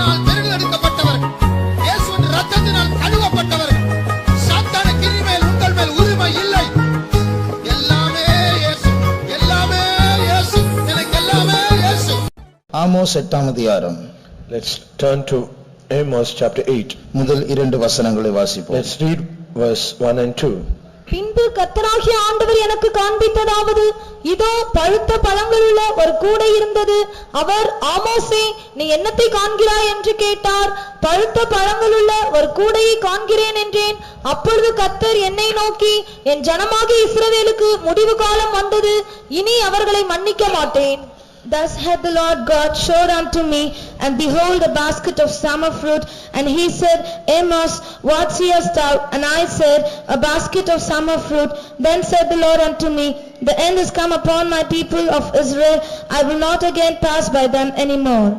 ஆவியானவரால் தெரிந்தெடுக்கப்பட்டவர்கள், இயேசுவின் இரத்தத்தினால் கழுவப்பட்டவர்கள். சாத்தானுக்கு இனிமேல் உங்கள் மேல் உரிமை இல்லை. எல்லாமே இயேசு, எல்லாமே இயேசு, எனக்கு எல்லாமே இயேசு. ஆமோஸ் 8ஆம் அதிகாரம். Let's turn to Amos chapter 8. முதல் 2 வசனங்களை வாசிப்போம். Let's read verse 1 and 2. பின்பு கர்த்தராகிய ஆண்டவர் எனக்கு காண்பித்ததாவது, இதோ பழுத்த பழங்களுள்ள ஒரு கூடை இருந்தது. அவர், ஆமோஸே, நீ என்னத்தை காண்கிறாய் என்று கேட்டார். பழுத்த பழங்களுள்ள ஒரு கூடையை காண்கிறேன் என்றேன். அப்பொழுது கர்த்தர் என்னை நோக்கி, என் ஜனமாகிய இஸ்ரவேலுக்கு முடிவு காலம் வந்தது, இனி அவர்களை மன்னிக்க மாட்டேன். Thus hath the Lord God showed unto me, and behold, a basket of summer fruit. And he said, Amos, what seest thou? And I said, a basket of summer fruit. Then said the Lord unto me, the end is come upon my people of Israel. I will not again pass by them any more.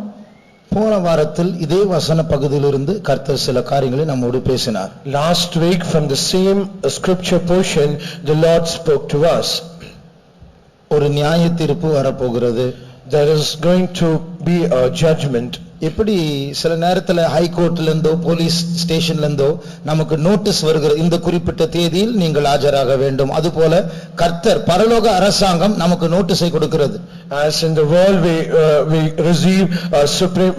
போன வாரத்தில் இதே வசன பகுதியிலிருந்து கர்த்தர் சில காரியங்களை நம்மோடு பேசினார். Last week from the same scripture portion the Lord spoke to us. ஒரு நியாய தீர்ப்பு வரப்போகிறது. There is going to be a judgment. எப்படி சில நேரத்துல ஹை கோர்ட்ல இருந்தோ போலீஸ் ஸ்டேஷன்ல இருந்தோ நமக்கு நோட்டீஸ் வருகிறது, இந்த குறிப்பிட்ட தேதியில் நீங்கள் ஆஜராக வேண்டும். அதுபோல கர்த்தர் பரலோக அரசாங்கம் நமக்கு நோட்டீஸை கொடுக்கிறது. As in the world we receive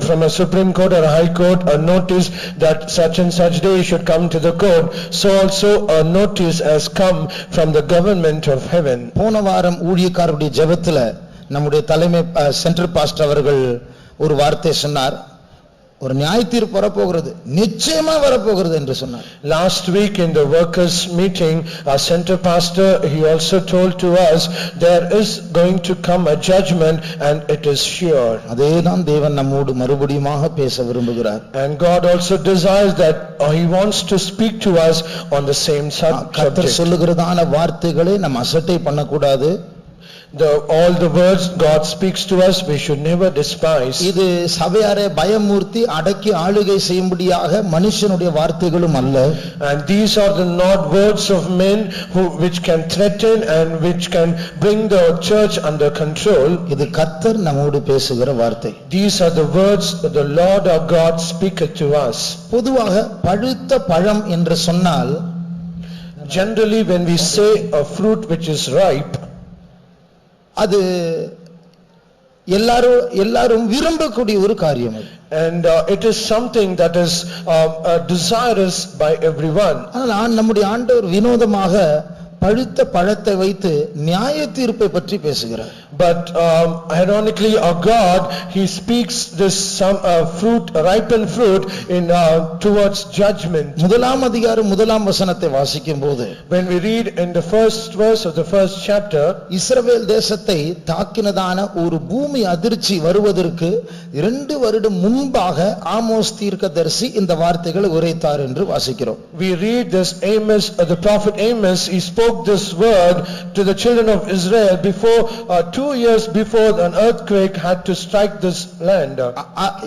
from a supreme court or a high court a notice that such and such day should come to the court, so also a notice has come from the government of heaven. போன வாரம் ஊழியக்காரருடைய ஜெபத்துல நம்முடைய தலைமை central pastor அவர்கள் ஒரு வார்த்தை சொன்னார், ஒரு நியாய தீர்ப்பு வரப்போகிறது, நிச்சயமா வரப்போகிறது என்று சொன்னார். Last week in the workers meeting our center pastor he also told to us there is going to come a judgment and it is sure. அதேதான் தேவன் நம்மோடு மறுபடியுமாக பேச விரும்புகிறார். And God also desires that he wants to speak to us on the same subject. கர்த்தர் சொல்லுகிறதான வார்த்தைகளை நாம் அசட்டை பண்ணக்கூடாது. All the words God speaks to us we should never despise. இது சபையாரை பயமூர்த்தி அடக்கி ஆளுகை செய்யும்படியாக மனுஷனுடைய வார்த்தைகளும் அல்ல. And these are the not words of men which can threaten and which can bring the church under control. இது கர்த்தர் நம்மோடு பேசுகிற வார்த்தை. These are the words that the Lord our God speaketh to us. பொதுவாக பழுத்த பழம் என்று சொன்னால், generally when we say a fruit which is ripe, அது எல்லாரும் விரும்பக்கூடிய ஒரு காரியம். And it is something that is desirous by everyone. ஆனால் நம்முடைய ஆண்டவர் வினோதமாக பழுத்த பழத்தை வைத்து நியாய தீர்ப்பை பற்றி பேசுகிறார். But ironically our God he speaks this some fruit, ripened fruit in towards judgment. முதலாம் அதிகாரம் முதலாம் வசனத்தை வாசிக்கும் போது, when we read in the first verse of the first chapter, இஸ்ரவேல் தேசத்தை தாக்கினதான ஒரு பூமி அதிர்ச்சி வருவதற்கு 2 வருடம் முன்பாக ஆமோஸ் தீர்க்கதரிசி இந்த வார்த்தைகளை உரைத்தார் என்று வாசிக்கிறோம். we read this Amos, the prophet Amos, he spoke this word to the children of Israel before 2 years before an earthquake had to strike this land.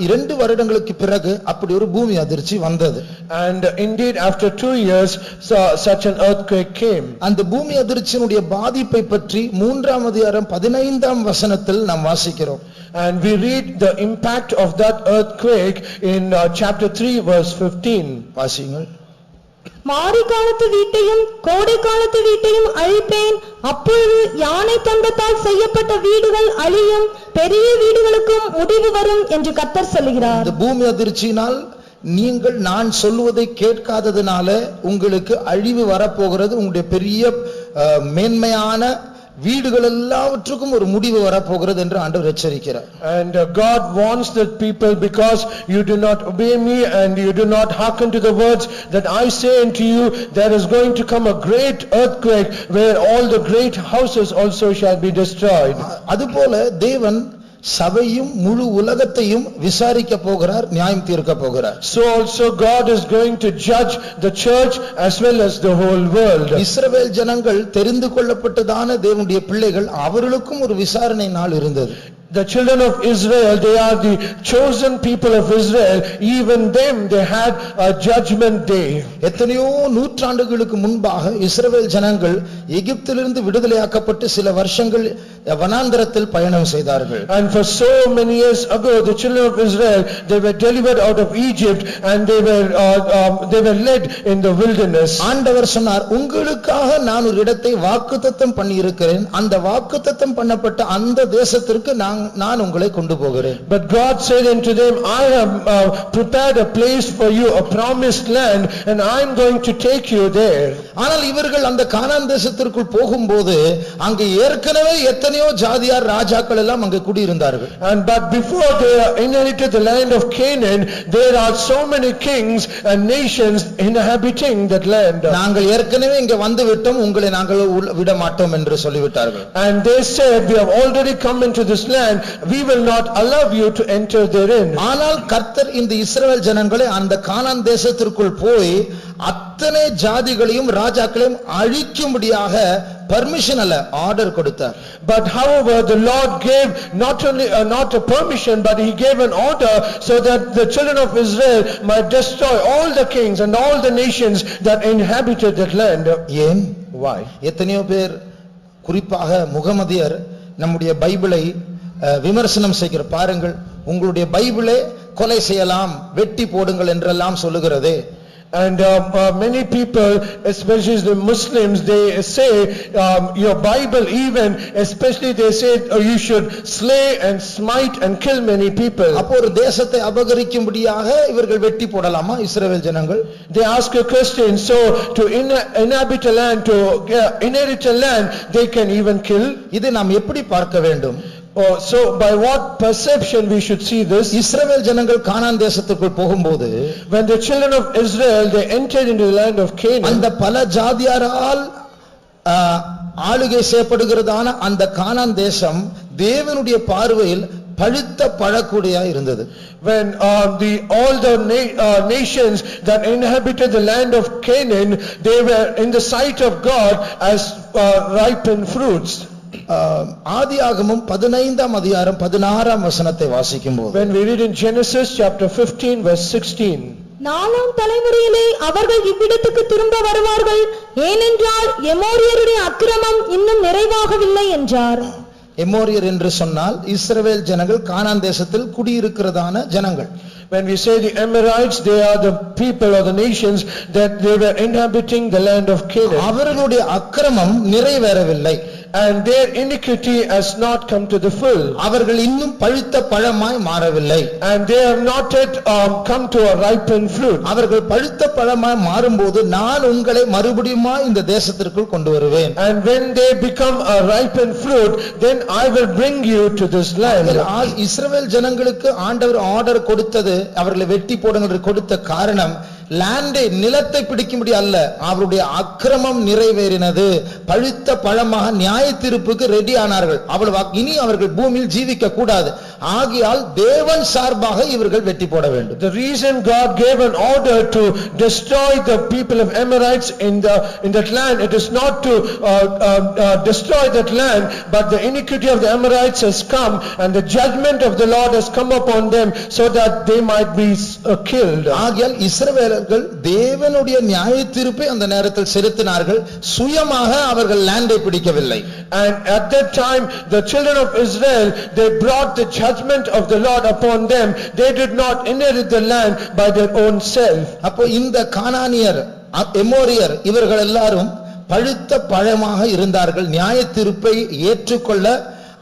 2 வருடங்களுக்கு பிறகு அப்படி ஒரு பூமி அதிர்ச்சி வந்தது. And indeed after 2 years such an earthquake came. அந்த பூமி அதிர்ச்சியினுடைய பாதிப்பை பற்றி 3ஆம் அதிகாரம் 15ஆம் வசனத்தில் நாம் வாசிக்கிறோம். And we read the impact of that earthquake in chapter 3 verse 15. வாசியுங்கள். மாரி காலத்து வீட்டையும் கோடை காலத்து வீட்டையும் அழிப்பேன். அப்பொழுது யானை தந்தத்தால் செய்யப்பட்ட வீடுகள் அழியும், பெரிய வீடுகளுக்கும் முடிவு வரும் என்று கர்த்தர் சொல்லுகிறார். இந்த பூமி அதிர்ச்சியினால் நீங்கள் நான் சொல்வதை கேட்காததினால உங்களுக்கு அழிவு வரப்போகிறது. உங்களுடைய பெரிய மேன்மையான வீடுகள் எல்லாவற்றுக்கும் ஒரு முடிவு வரப்போகிறது என்று ஆண்டவர் எச்சரிக்கிறார். And God warns the people because you do not obey me and you do not hearken to the words that I say unto you, there is going to come a great earthquake where all the great houses also shall be destroyed. அதுபோல தேவன் சபையும் முழு உலகத்தையும் விசாரிக்க போகிறார், நியாயம் தீர்க்க போகிறார். So also God is going to judge the church as well as the whole world. இஸ்ரவேல் ஜனங்கள் தெரிந்து கொள்ளப்பட்டதான தேவனுடைய பிள்ளைகள், அவர்களுக்கும் ஒரு விசாரணை நாள் இருந்தது. The children of Israel, they are the chosen people of Israel. Even them they had a judgment day. எத்தனையோ நூற்றாண்டுகளுக்கு முன்பாக இஸ்ரவேல் ஜனங்கள் எகிப்திலிருந்து விடுதலையாக்கப்பட்டு சில வருஷங்கள் வனாந்தரத்தில் பயணம் செய்தார்கள். And for so many years ago, the children of Israel, they were delivered out of Egypt and they were led in the wilderness. ஆண்டவர் சொன்னார், உங்களுக்காக நான் ஒரு இடத்தை வாக்குத்தத்தம் பண்ணி இருக்கிறேன், அந்த வாக்குத்தத்தம் பண்ணப்பட்ட அந்த தேசத்திற்கு நான் உங்களை கொண்டு போகிறேன். But God said unto them, I have prepared a place for you, a promised land, and I am going to take you there. ஆனால் இவர்கள் அந்த கானான் தேசத்திற்குள் போகும்போது அங்கே ஏற்கனவே எத்தனையோ ஜாதியார் ராஜாக்கள் எல்லாம் அங்கே குடியிருந்தார்கள். And but before they inherited the land of Canaan, there are so many kings and nations inhabiting that land. நாங்கள் ஏற்கனவே இங்கே வந்து விட்டோம், உங்களை நாங்கள் விட மாட்டோம் என்று சொல்லிவிட்டார்கள். And they said, we have already come into this land, we will not allow you to enter therein. ஆனால் கர்த்தர் இந்த இஸ்ரவேல் ஜனங்களை அந்த கானான் தேசத்திற்குள் போய் அத்தனை ஜாதிகளையும் ராஜாக்களையும் அழிக்கும்படியாக பர்மிஷன் அல்ல, ஆர்டர் கொடுத்தார். But however, the Lord gave not only not a permission, but he gave an order so that the children of Israel might destroy all the kings and all the nations that inhabited that land. ஏன்? Why? எத்தனையோ பேர், குறிப்பாக முகமதியர், நம்முடைய பைபிளை விமர்சனம் செய்கிற பாருங்கள், உங்களுடைய பைபிளை கொலை செய்யலாம், வெட்டி போடுங்கள் என்றெல்லாம் சொல்லுகிறதே. And many people, especially the Muslims, they say your Bible even, especially they say you should slay and smite and kill many people. அப்போ ஒரு தேசத்தை அபகரிக்கும்படியாக இவர்கள் வெட்டி போடலாமா இஸ்ரவேல் ஜனங்கள்? They ask a question, so to inhabit a land, to inherit a land, they can even kill. இதை நாம் எப்படி பார்க்க வேண்டும்? So by what perception we should see this? இஸ்ரவேல் ஜனங்கள் கானான் தேசத்துக்குள் போகும்போது, when the children of Israel, they entered into the land of Canaan, அந்த பல ஜாதியாரால் ஆளுகை செய்யப்படுகிறதான அந்த கானான் தேசம் தேவனுடைய பார்வையில் பழுத்த பழக்கூடியா இருந்தது. When all the nations that inhabited the land of Canaan, they were in the sight of God as ripened fruits. ஆதியாகமம் 15ஆம் அதிகாரம் 16ஆம் வசனத்தை வாசிக்கும்போது, when we read in Genesis chapter 15 verse 16, 4ஆம் தலைமுறையிலே அவர்கள் இவ்விடத்துக்கு திரும்ப வருவார்கள், ஏனென்றால் எமோரியருடைய அக்கிரமம் இன்னும் நிறைவாகவில்லை என்றார். எமோரியர் என்று சொன்னால் இஸ்ரவேல் ஜனங்கள் கானான் தேசத்தில் குடியிருக்கிறதான ஜனங்கள். When we say the Amorites, they are the people or the nations that they were inhabiting the land of Canaan. அவர்களுடைய அக்கிரமம் நிறைவேறவில்லை. And their iniquity has not come to the full. அவர்கள் இன்னும் பழுத்த பழமாய் மாறவில்லை. And they have not yet come to a ripened fruit. அவர்கள் பழுத்த பழமாய் மாறும்போது நான் உங்களை மறுபடியும் இந்த தேசத்திற்குள் கொண்டு வருவேன். And when they become a ripened fruit, then I will bring you to this land. இஸ்ரவேல் ஜனங்களுக்கு ஆண்டவர் ஆர்டர் கொடுத்தது, அவர்களை வெட்டி போடுங்கள் என்று கொடுத்த காரணம் லேண்டை, நிலத்தை பிடிக்கும்படி அல்ல, அவருடைய அக்கிரமம் நிறைவேறினது. பழுத்த பழமாக நியாய தீர்ப்புக்கு ரெடி ஆனார்கள். இனி அவர்கள் பூமியில் ஜீவிக்க கூடாது. ஆகையால் தேவன் சார்பாக இவர்கள் வெட்டி போட வேண்டும். The reason God gave an order to destroy the people of Amorites in that land, it is not to destroy that land, but the iniquity of the Amorites has come and the judgment of the Lord has come upon them so that they might be killed. ஆகையால் இஸ்ரவேலர்கள் தேவனுடைய நியாய தீர்ப்பை அந்த நேரத்தில் செலுத்தினார்கள், சுயமாக அவர்கள் லேண்டை பிடிக்கவில்லை. And at that time the children of Israel, they brought the judgment of the Lord upon them. They did not inherit the land by their own self. அப்போ இந்த கானானியர், எமோரியர், இவர்கள் எல்லாரும் பழுத்த பழமாக இருந்தார்கள். நியாய தீர்ப்பை ஏற்றுக்கொள்ள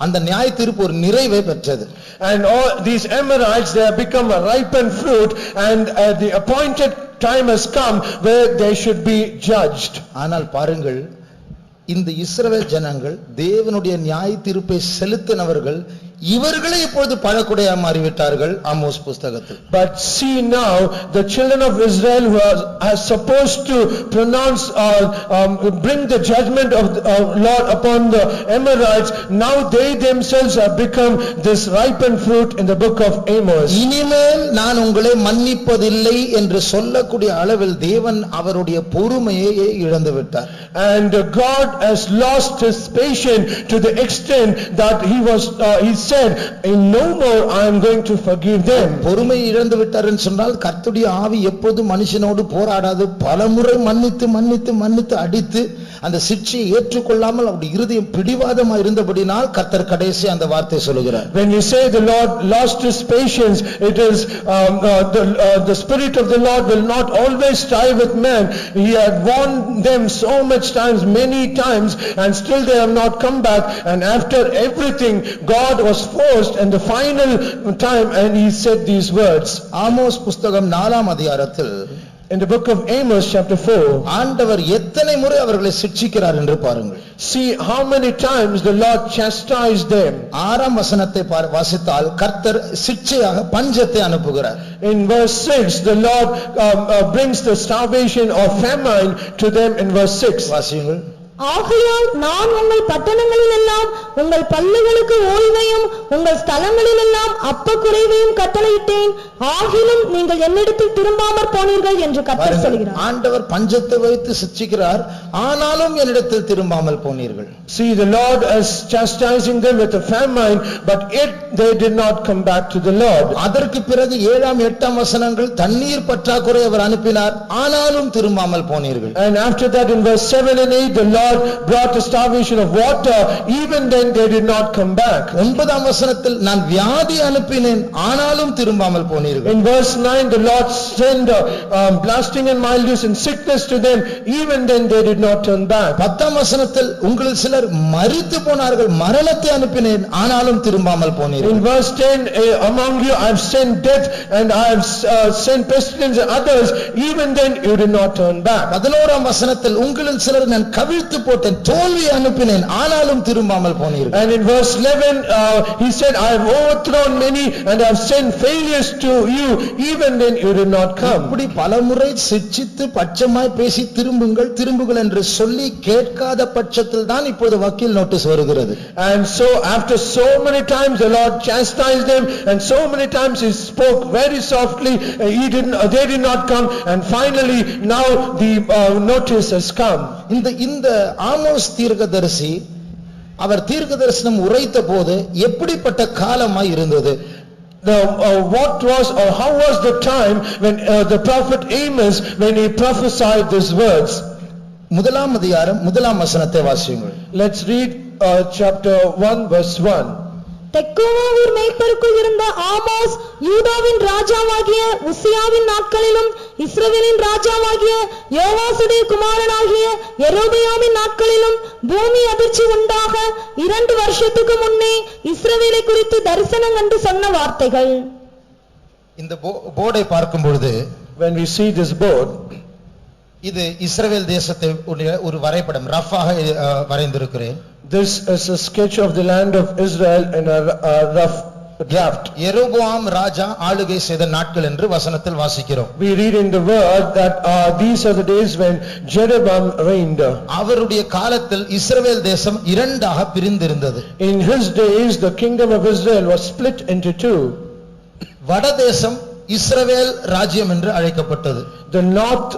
அந்த நியாய தீர்ப்பு ஒரு நிறைவை பெற்றது. And all these Amorites, they have become a ripened fruit, and the appointed time has come where they should be judged. ஆனால் பாருங்கள், இந்த இஸ்ரவேல் ஜனங்கள் தேவனுடைய நியாய தீர்ப்பை செலுத்தினவர்கள் இவர்களே இப்பொழுது பழக்குடையா மாறிவிட்டார்கள். ஆமோஸ் புத்தகத்தில். But see now, the children of Israel who are supposed to pronounce bring the judgment of Lord upon the Amorites, now they themselves have become this ripened fruit in the book of Amos. இனிமேல் நான் உங்களை மன்னிப்பதில்லை என்று சொல்லக்கூடிய அளவில் தேவன் அவருடைய பொறுமையை இழந்து விட்டார். And God has lost his patience to the extent that he said, no more I am going to forgive them. பொறுமை இழந்து விட்டார் என்று சொன்னால் கர்த்தருடைய ஆவி எப்போது மனுஷனோடு போராடாது, பலமுறை மன்னித்து மன்னித்து மன்னித்து அடித்து அந்த சிட்சையை ஏற்றுக்கொள்ளாமல் அவருடைய இருதயம் பிடிவாதமா இருந்தபடினால் கர்த்தர் கடைசி அந்த வார்த்தை சொல்லுகிறார். When we say the Lord lost his patience, it is the Spirit of the Lord will not always strive with man. He had warned them so much times, many times, and still they have not come back. And after everything, God was forced in the final time, and he said these words. Amos புஸ்தகம் 4ஆம் அதிகாரத்தில் In the book of Amos chapter 4, ஆண்டவர் எத்தனை முறை அவர்களை சிட்சிக்கிறார் என்று பாருங்கள். see how many times the Lord chastised them. 6ஆம் வசனத்தை வாசித்தால் கர்த்தர் சிட்சையாக பஞ்சத்தை அனுப்புகிறார். In verse 6, the Lord brings the starvation or famine to them in verse 6. வாசியுங்கள். ஆகையால் நான் உங்கள் பட்டணங்களிலெல்லாம் உங்கள் பல்லுகளுக்கு ஓய்வையும் உங்கள் ஸ்தலங்களிலெல்லாம் அப்பக்குறைவையும் கட்டளையிட்டேன், ஆகிலும் நீங்கள் என்னிடத்தில் திரும்பாமற் போனீர்கள் என்று கர்த்தர் சொல்கிறார். ஆண்டவர் பஞ்சத்தை வைத்து சிட்சிக்கிறார், ஆனாலும் என்னிடத்தில் திரும்பாமல் போனீர்கள். See, the Lord is chastising them with a famine, but yet they did not come back to the Lord. அதற்கு பிறகு 7ஆம் 8ஆம் வசனங்கள் தண்ணீர் பற்றாக்குறை அவர் அனுப்பினார், ஆனாலும் திரும்பாமல் போனீர்கள். And after that in verse 7 and 8, the Lord brought a starvation of water, even then they did not come back. 9ஆம் வசனத்தில் நான் வியாதி அனுப்பினேன், ஆனாலும் திரும்பாமல் போனீர்கள். In verse 9, the Lord sent blasting and mildness and sickness to them, even then they did not turn back. 10ஆம் வசனத்தில் உங்களில் சிலர் மரித்து போனார்கள், மரணத்தை அனுப்பினேன், ஆனாலும் திரும்பாமல் போனீர்கள். In verse 10, among you I have sent death and I have sent pestilence and others, even then you did not turn back. 11ஆம் வசனத்தில் உங்களில் சிலர் நான் கவிழ்த்து போட்டேன், தோல்வி அனுப்பினேன், ஆனாலும் திரும்பாமல் போனீர்கள். And in verse 11, he said, I have overthrown many and I have sent failures to you, even then you did not come. இப்படி பலமுறை சிட்சித்து பட்சமாய் பேசி திரும்புங்கள் திரும்புங்கள் என்று சொல்லி கேட்காத பட்சத்தில் தான் இப்போது வக்கீல் நோட்டீஸ் வருகிறது. And so after so many times the Lord chastised them, and so many times he spoke very softly, they did not come, and finally now the notice has come. இந்த ஆமோஸ் தீர்க்கதரிசி அவர் தீர்க்கதரிசனம் உரைத்த போது எப்படிப்பட்ட காலமாய் இருந்தது? What was or how was the time when the prophet Amos, when he prophesied these words? 1ஆம் அதிகாரம் 1ஆம் வசனத்தை வாசியுங்கள். Let's read chapter 1 verse 1. தெக்கோவா ஊர் மேய்ப்பருக்குள் இருந்த ஆமோஸ் யூதாவின் ராஜாவாகிய உசியாவின் நாட்களிலும் இஸ்ரவேலின் ராஜாவாகிய யோவாசுடைய குமாரனாகிய யெரொபெயாமின் நாட்களிலும் பூமி அதிர்ச்சி உண்டாக 2 வருஷத்துக்கு முன்னே இஸ்ரவேலை குறித்து தரிசனம் கண்டு சொன்ன வார்த்தைகள். இந்த போர்டை பார்க்கும் பொழுது, when we see this board, இது இஸ்ரவேல் தேசத்தை ஒரு வரைபடம் ரஃபாக வரைந்திருக்கிறேன். this is a sketch of the land of Israel in a rough draft. யெரொபெயாம் ராஜா ஆளுகை செய்த நாட்கள் என்று வசனத்தில் வாசிக்கிறோம். We read in the word that these are the days when Jeroboam reigned. அவருடைய காலத்தில் இஸ்ரவேல் தேசம் இரண்டாக பிரிந்திருந்தது. In his days the kingdom of Israel was split into two. வடதேசம் இஸ்ரவேல் ராஜ்யம் என்று அழைக்கப்பட்டது. The north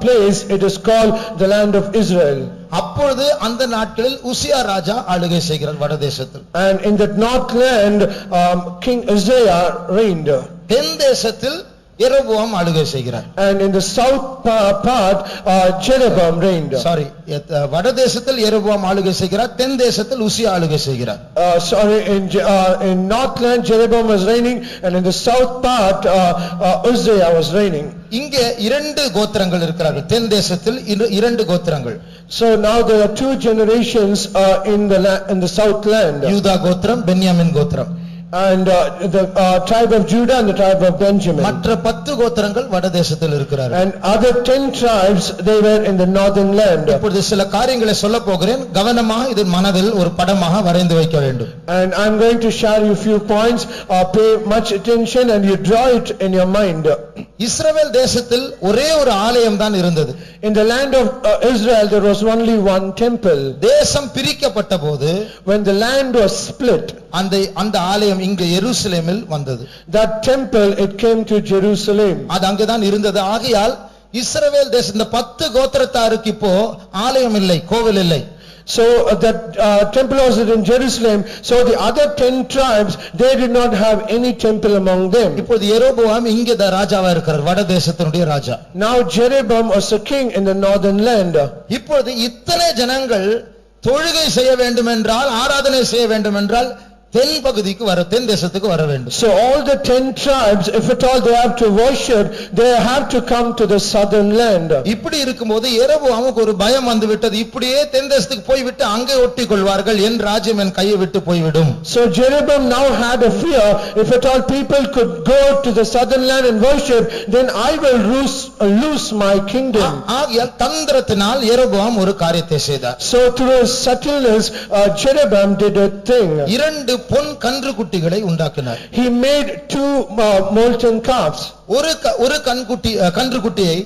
place, it is called the land of Israel. அப்பொழுது அந்த நாட்களில் உசியா ராஜா ஆளுகை செய்கிறார் வடதேசத்தில். And in that north land King Uzziah reigned. தென் தேசத்தில் யெரொபெயாம் ஆளுகை செய்கிறார். And in the south part Jeroboam reigned. Sorry, வடதேசத்தில் யெரொபெயாம் ஆளுகை செய்கிறார், தென் தேசத்தில் உசியா ஆளுகை செய்கிறார். In north land Jeroboam was reigning, and in the south part Uzziah was reigning. இங்கே 2 கோத்திரங்கள் இருக்கிறார்கள், தென் தேசத்தில் 2 கோத்திரங்கள். So now there are 2 generations in the south land. யூதா கோத்திரம், பென்யாமின் கோத்திரம். And the tribe of Judah and the tribe of Benjamin. மற்ற 10 கோத்திரங்கள் வடதேசத்தில் இருக்கிறார்கள். And other 10 tribes, they were in the northern land. இப்பொழுது சில காரியங்களை சொல்லப் போகிறேன், கவனமாக இது மனதில் ஒரு படமாக வரைந்து வைக்க வேண்டும். And I'm going to share you a few points, pay much attention and you draw it in your mind. இஸ்ரவேல் தேசத்தில் ஒரே ஒரு ஆலயம் தான் இருந்தது. In the land of Israel there was only one temple. தேசம் பிரிக்கப்பட்ட போது, when the land was split, அந்த ஆலயம் இங்கு எருசலேமில் வந்தது. that temple, it came to Jerusalem. அது அங்குதான் இருந்தது. ஆகையால் இஸ்ரவேல் தேசம் இந்த 10 கோத்திரத்தாருக்கு இப்போ ஆலயம் இல்லை, கோவில் இல்லை. So that temple was in Jerusalem, so the other 10 tribes, they did not have any temple among them. இப்பொழுது யெரொபெயாம் இங்கே ராஜாவா இருக்கிறார், வட தேசத்தினுடைய ராஜா. Now Jeroboam was a king in the northern land. இப்பொழுது இத்தனை ஜனங்கள் தொழுகை செய்ய வேண்டும் என்றால், ஆராதனை செய்ய வேண்டும் என்றால் தென் பகுதிக்கு வர, தென் தேசத்துக்கு வர வேண்டும். So all the 10 tribes, if at all they have to worship, they have to come to the southern land. இப்படி இருக்கும்போது யெரொபெயாமுக்கு ஒரு பயம் வந்து விட்டது, இப்படியே தென் தேசத்துக்கு போய் விட்டு அங்கே ஒட்டிக் கொள்வார்கள், என் ராஜ்யம் என் கையை விட்டு போய்விடும். So Jeroboam now had a fear, if at all people could go to the southern land and worship, then I will lose my kingdom. ஆகையால் தந்திரத்தினால் யெரொபெயாம் ஒரு காரியத்தை செய்தார். So through his subtleness, Jeroboam did a thing. இரண்டு பொன் கன்றுக்குட்டிகளை உண்டாக்கினார். He made 2 molten calves. ஒரு கன்றுக்குட்டியை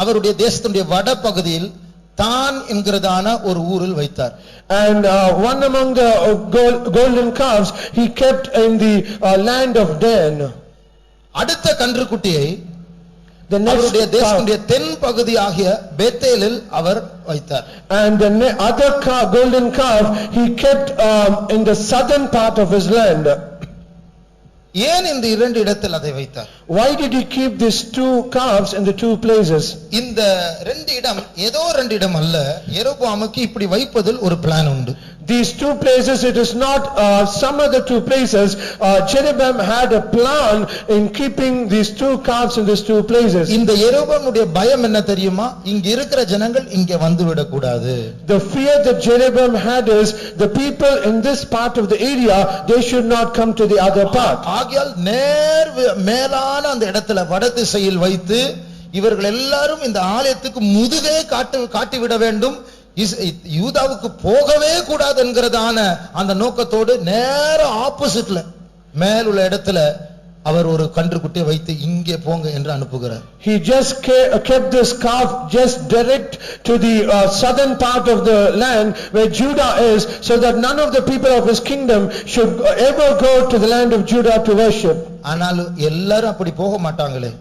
அவருடைய தேசத்துடைய வட பகுதியில் தான் என்கிறதான ஒரு ஊரில் வைத்தார். And one among the golden calves he kept in the land of Dan. அடுத்த கன்றுக்குட்டியை The next தேசத்துடைய தென் பகுதி ஆகிய பெத்தேலில் அவர் வைத்தார். And the other golden calf he kept in the southern part of his land. ஏன் இந்த இரண்டு இடத்தில் அதை வைத்தார்? Why did he keep these 2 calves in the 2 places? இந்த ரெண்டு இடம் ஏதோ ரெண்டு இடம் அல்ல, யெரொபெயாமுக்கு இப்படி வைப்பதில் ஒரு பிளான் உண்டு. These 2 places, it is not some other 2 places. Jeroboam had a plan in keeping these 2 calves in these 2 places. இந்த யெரொபெயாமுடைய பயம் என்ன தெரியுமா? இங்க இருக்கிற ஜனங்கள் இங்க வந்து விட கூடாது. The fear that Jeroboam had is the people in this part of the area, they should not come to the other part. ஆகையால் மேலான அந்த இடத்துல வட திசையில் வைத்து இவர்கள் எல்லாரும் இந்த ஆலயத்துக்கு முதுகே காட்டி விட வேண்டும், யூதாவுக்கு போகவே கூடாது என்கிறதான அந்த நோக்கத்தோடு நேர ஆப்போசிட்ல மேலுள்ள இடத்துல அவர் ஒரு கன்றுக்குட்டியை வைத்து இங்கே போங்க என்று அனுப்புகிறார். He just kept this calf just direct to the southern part of the land where Judah is, so that none of the people of his kingdom should ever go to the land of Judah to worship. ஆனால் எல்லாரும் அப்படி போக மாட்டாங்களே.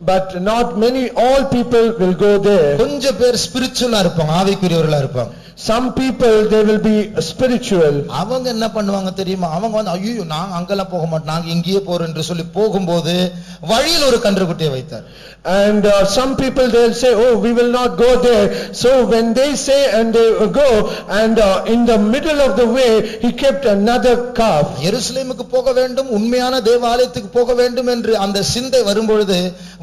But not many, all people will go there. கொஞ்சம் பேர் ஸ்பிரிச்சுவலா இருப்பாங்க, ஆவிக்குரியவர்களா இருப்பாங்க. Some people, they will be spiritual. அவங்க என்ன பண்ணுவாங்க தெரியுமா? அவங்க வந்து ஐயோ நாங்க அங்கெல்லாம் போக மாட்டோம், நாங்க இங்கேயே போறோம் என்று சொல்லி போகும்போது வழியில் ஒரு கன்றுக்குட்டியை வைத்தார். And some people, they'll say, oh, we will not go there. So when they say and they go, and in the middle of the way he kept another calf. எருசலேமுக்கு போக வேண்டும், உண்மையான தேவாலயத்துக்கு போக வேண்டும் என்று அந்த சிந்தை வரும்பொழுது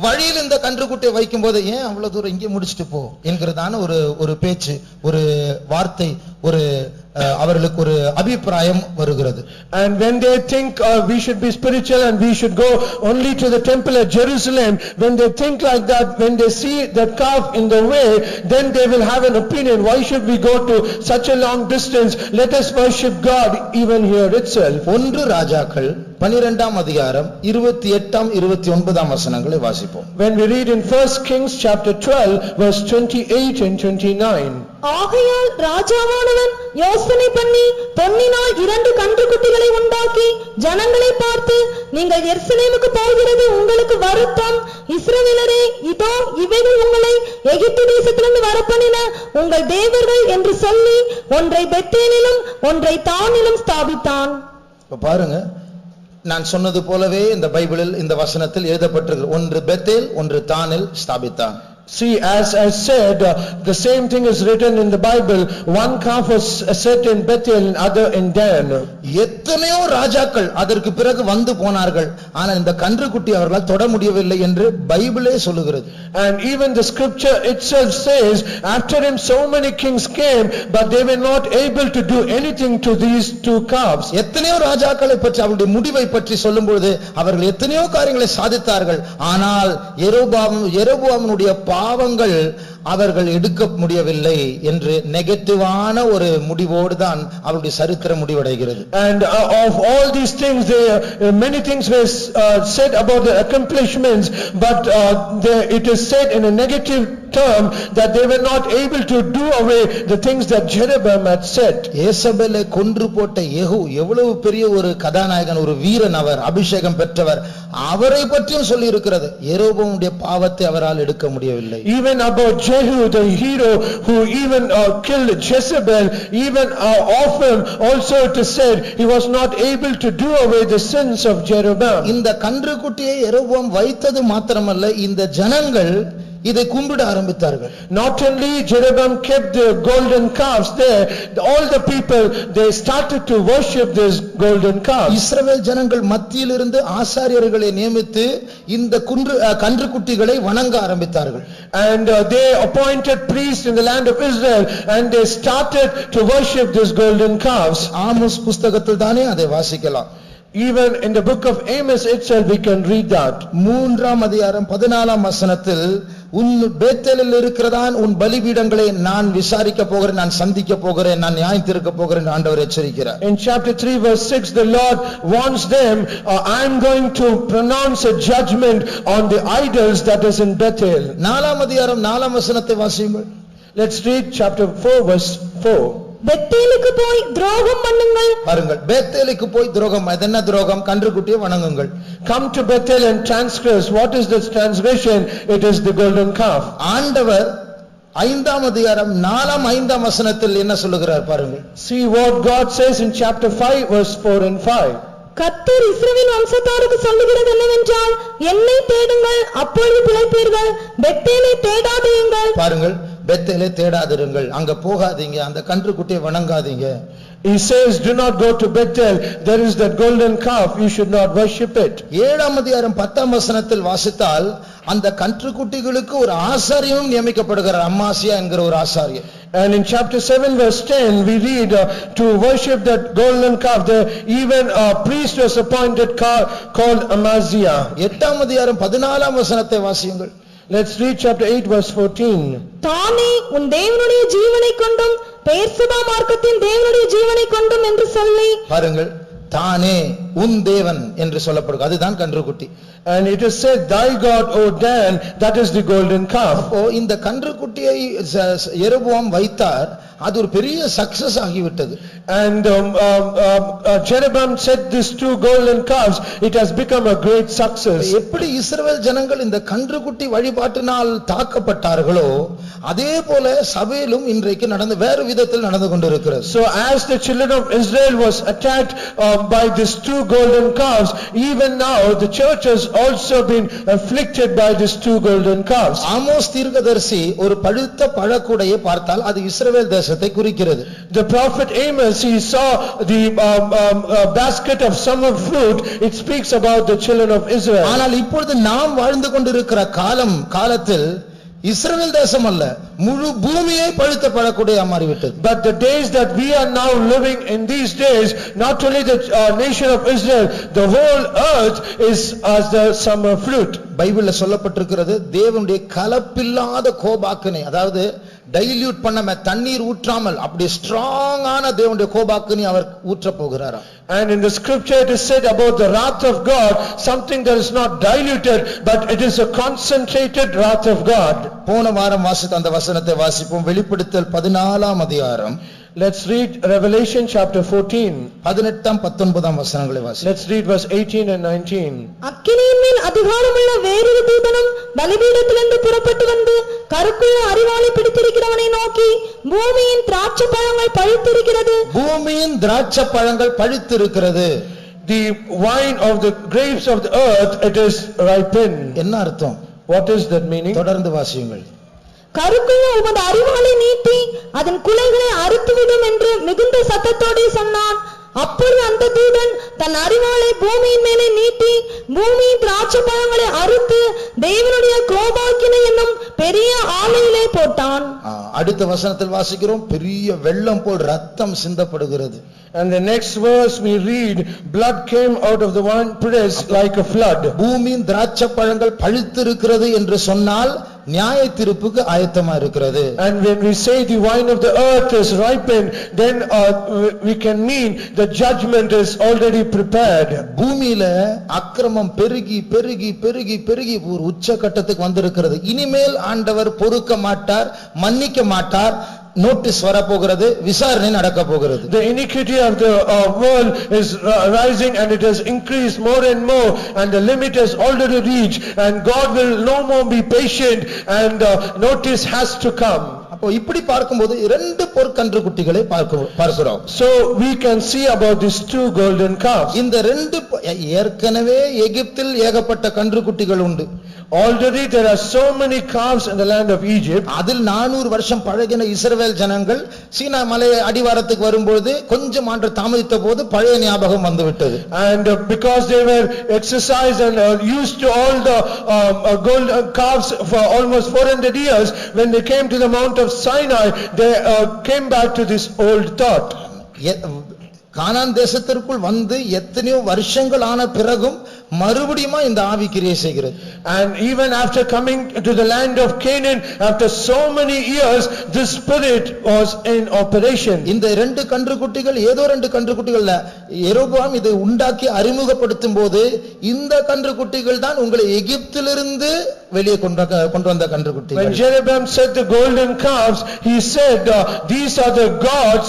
வழியில் இந்த கன்றுக்குட்டியை வைக்கும்போது ஏன் அவ்வளவு தூரம் இங்கே முடிச்சிட்டு போ என்கிறதான ஒரு பேச்சு, ஒரு வார்த்தை, ஒரு அவர்களுக்கு ஒரு அபிப்பிராயம் வருகிறது. And when they think we should be spiritual and we should go only to the temple at Jerusalem, when they think like that, when they see that calf in the way, then they will have an opinion, why should we go to such a long distance? Let us worship God even here itself. 1 ராஜாக்கள் 12ஆம் அதிகாரம் 28ஆம் 29ஆம் வசனங்களை வாசிப்போம். When we read in 1 Kings chapter 12 verse 28 and 29. ஆகையால் ராஜாவானவன் யோசனை பண்ணி பொன்னினால் 2 கன்றுக்குட்டிகளை உண்டாக்கி ஜனங்களை பார்த்து, நீங்கள் எருசலேமுக்கு போகிறது உங்களுக்கு வருத்தம், இஸ்ரவேலரே, இதோ இவைகள் உங்களை எகிப்து தேசத்திலிருந்து வரப்பண்ணின உங்கள் தேவர்கள் என்று சொல்லி ஒன்றை பெத்தேலிலும் ஒன்றை தானிலும் ஸ்தாபித்தான். பாருங்க, நான் சொன்னது போலவே இந்த பைபிளில் இந்த வசனத்தில் எழுதப்பட்டிருக்கு, ஒன்று பெத்தேல் ஒன்று தானில் ஸ்தாபித்தான். See, as I said, the same thing is written in the Bible. One calf was set in Bethel and other in Dan. எத்தனையோ ராஜாக்கள் அதற்கு பிறகு வந்து போனார்கள், ஆனால் இந்த கன்றுக்குட்டி அவர்களால் தொட முடியவில்லை என்று பைபிளே சொல்லுகிறது. And even the scripture itself says, after him so many kings came, but they were not able to do anything to these 2 calves. எத்தனையோ ராஜாக்களை பற்றி, அவருடைய முடிவை பற்றி சொல்லும் பொழுது அவர்கள் எத்தனையோ காரியங்களை சாதித்தார்கள், ஆனால் யெரொபெயாமுடைய பாவங்கள் அவர்கள் எடுக்க முடியவில்லை என்று நெகட்டிவான ஒரு முடிவோடு தான் அவருடைய சரித்திரம் முடிவடைகிறது. And of all these things, many things were said about the accomplishments, but it is said in a negative term that they were not able to do away the things that Jeroboam had said. ஏசபேலை கொன்று போட்ட யெகூ எவ்வளவு பெரிய ஒரு கதாநாயகன், ஒரு வீரன், அவர் அபிஷேகம் பெற்றவர். அவரை பற்றியும் சொல்லி இருக்கிறது. யெரொபெயாமுடைய பாவத்தை அவரால் எடுக்க முடியவில்லை. Even about Jehu, the hero who even killed Jezebel, even of him also it is said he was not able to do away the sins of Jeroboam. இந்த கன்றுக்குட்டியை யெரொபெயாம் வைத்தது மாத்திரமல்ல, இந்த ஜனங்கள் இதை கும்பிட ஆரம்பித்தார்கள். Not only Jeroboam kept the golden calves there, all the people they started to worship this golden calves. இஸ்ரவேல் ஜனங்கள் மத்தியிலிருந்து ஆசாரியர்களை நியமித்து இந்த கன்றுக்குட்டிகளை வணங்க ஆரம்பித்தார்கள். And they appointed priests in the land of Israel and they started to worship this golden calves. Amos புத்தகத்தில் தானே அதை வாசிக்கலாம். Even in the book of Amos itself we can read that. 3ஆம் அதிகாரம் 14ஆம் வசனத்தில், உன் பேத்தேலில் இருக்கிறதான் உன் பலிபீடங்களை நான் விசாரிக்க போகிறேன், நான் சந்திக்க போகிறேன், நான் நியாயம் தீர்க்க போகிறேன் ஆண்டவர் எச்சரிக்கிறார். In chapter 3 verse 6 the Lord warns them, I am going to pronounce a judgment on the idols that is in Bethel. 4ஆம் அதிகாரம் 4ஆம் வசனத்தை வாசியுங்கள். Let's read chapter 4 verse 4. பெத்தேலுக்கு போய் துரோகம் பண்ணுங்கள். பாருங்கள், பேத்தேலுக்கு போய் துரோகம். அது என்ன துரோகம்? கன்றுக்குட்டியை வணங்குங்கள். Come to Bethel and transgress. What is this transgression? It is the golden calf. ஆண்டவர் 5ஆம் அதிகாரம் 4ஆம் 5ஆம் வசனத்தில் என்ன சொல்லுகிறார் பாருங்கள். See what God says in chapter 5 verse 4 and 5. கர்த்தர் இஸ்ரவேல் வம்சத்தாருக்கு சொல்லுகிறது என்னவென்றால், என்னை தேடுங்கள், அப்பொழுது பிழைப்பீர்கள், பெத்தேலை தேடாதீர்கள். பாருங்கள், பெத்தேலை தேடாதிருங்கள், அங்க போகாதீங்க, அந்த கன்றுக்குட்டியை வணங்காதீங்க. He says, do not go to Bethel, there is that golden calf, you should not worship it. 7ஆம் அதிகாரம் 10ஆம் வசனத்தில் வாசித்தால், அந்த கன்றுக்குட்டிகளுக்கு ஒரு ஆசாரியனும் நியமிக்கப்படுகிறார், அம்மாசியா என்கிற ஒரு ஆசாரியர். And in chapter 7 verse 10 we read to worship that golden calf, even a priest was appointed called Amaziah. 8ஆம் அதிகாரம் 14ஆம் வசனத்தை வாசியுங்கள். Let's read chapter 8 verse 14. தானே உன் தேவனுடைய ஜீவனை கொண்டும் பெயர்செபா மார்க்கத்தின் தேவனுடைய ஜீவனை கொண்டும் என்று சொல்லி. பாருங்கள், தானே உன் தேவன் என்று சொல்லப்படுகிறது, அதுதான் கன்றுக்குட்டி. And it is said, thy God, O Dan, that is the golden calf. அப்போ இந்த கன்றுக்குட்டியை யெரொபெயாம் வைத்தார், அது ஒரு பெரிய சக்சஸ் ஆகிவிட்டது. And Jeroboam set these two golden calves, it has become a great success. எப்படி இஸ்ரவேல் ஜனங்கள் இந்த கன்றுக்குட்டி வழிபாட்டினால் தாக்கப்பட்டார்களோ, அதே போல சபையிலும் இன்றைக்கு வேறு விதத்தில் நடந்து கொண்டிருக்கிறது. So as the children of Israel was attacked by these two golden calves, even now the church has also been afflicted by these two golden calves. Amos தீர்க்கதரிசி ஒரு பழுத்த பழக்கூடையை பார்த்தால் அது இஸ்ரவேல் தேசத்தை குறிக்கிறது. The prophet Amos, he saw the basket of summer fruit, it speaks about the children of Israel. ஆனால் இப்பொழுது நாம் வாழ்ந்து கொண்டிருக்கிற காலத்தில் இஸ்ரவேல் தேசம் அல்ல, முழு பூமியை பழுத்த பழக்கூடையா மாறிவிட்டது. But the days that we are now living in these days, not only the nation of Israel, the whole earth is as the summer fruit. பைபிள்ல சொல்லப்பட்டிருக்கிறது, தேவனுடைய கலப்பில்லாத கோபாக்கினை, அதாவது டைல்யூட் பண்ணாம தண்ணீர் ஊற்றாமல் அப்படி ஸ்ட்ராங்கான தேவனுடைய கோபாக்கினை அவர் ஊற்ற போகிறாராம். And in the scripture it is said about the wrath of God, something that is not diluted, but it is a concentrated wrath of God. போன வாரம் வாசித்த அந்த வசனத்தை வாசிப்போம். வெளிப்படுத்தல் 14ஆம் அதிகாரம். Let's read Revelation chapter 14. 18ஆம் 19ஆம் வசனங்களை வாசிப்போம். Let's read verse 18 and 19. அக்கினியின் மேல் அதிகாரமுள்ள வேறொரு தூதனும் பலிபீடத்திலிருந்து புறப்பட்டு வந்து கருக்குள்ள அரிவாளை பிடித்திருக்கிறவனை நோக்கி, பூமியின் திராட்சை பழங்கள் பழுத்திருக்கிறது. பூமியின் திராட்சை பழங்கள் பழுத்திருக்கிறது. The wine of the grapes of the earth, it is ripened. என்ன அர்த்தம்? What is that meaning? தொடர்ந்து வாசியுங்கள். கருக்குள்ள உமது அரிவாளை நீட்டி அதன் குலைகளை அறுத்துவிடும் என்று மிகுந்த சத்தத்தோடே சொன்னான். அப்பொழுது அந்த தூதன் தன் அரிவாளை பூமியின் மேலே நீட்டி பூமியின் திராட்சை பழங்களை அறுத்து தேவனுடைய கோபாக்கினை என்னும் பெரிய ஆலையிலே போட்டான். அடுத்த வசனத்தில் வாசிக்கிறோம், பெரிய வெள்ளம் போல் ரத்தம் சிந்தப்படுகிறது. And the next verse we read, blood came out of the winepress like a flood. பூமியின் திராட்சை பழங்கள் பழுத்திருக்கிறது என்று சொன்னால் நியாய தீர்ப்புக்கு ஆயத்தமா இருக்கிறது. And when we say the wine of the earth is ripened, then we can mean the judgment is already prepared. பூமியில அக்கிரமம் பெருகி பெருகி பெருகி பெருகி ஒரு உச்சகட்டத்துக்கு வந்திருக்கிறது. இனிமேல் ஆண்டவர் பொறுக்க மாட்டார், மன்னிக்க மாட்டார். நோட்டீஸ் வரப்போகிறது, விசாரணை நடக்க போகிறது. The iniquity of the world is rising and it has increased more and more, and the limit has already reached, and God will no more be patient, and notice has to come. அப்போ இப்படி பார்க்கும்போது இரண்டு பொற்கன்று குட்டிகளை பார்க்கிறோம். So we can see about these two golden calves. இந்த ரெண்டு ஏற்கனவே எகிப்தில் ஏகப்பட்ட கன்று குட்டிகள் உண்டு. Already there are so many calves in the land of Egypt. அதில் 400 வருஷம் பழகின இஸ்ரவேல் ஜனங்கள் சீனா மலை அடிவாரத்துக்கு வரும்போது கொஞ்சம் ஆண்டு தாமதித்த போது பழைய ஞாபகம் வந்துவிட்டது. And because they were exercised and used to all the golden calves for almost 400 years, when they came to the Mount of Sinai, they came back to this old thought. கானான் தேசத்திற்குள் வந்து எத்தனையோ வருஷங்கள் ஆன பிறகும் மறுபடியும் இந்த ஆவி கிரியை செய்கிறது. And even after coming to the land of Canaan, after so many years, this spirit was in operation. இந்த ரெண்டு கன்றுக்குட்டிகள் ஏதோ ரெண்டு கன்றுக்குட்டிகள் இல்ல, யெரொபெயாம் இதை உண்டாக்கி அறிமுகப்படுத்தும் போது இந்த கன்றுக்குட்டிகள் தான் உங்களை எகிப்திலிருந்து வெளியே கொண்டு வந்த கன்றுக்குட்டிகள். When Jeroboam said the golden calves, he said these are the gods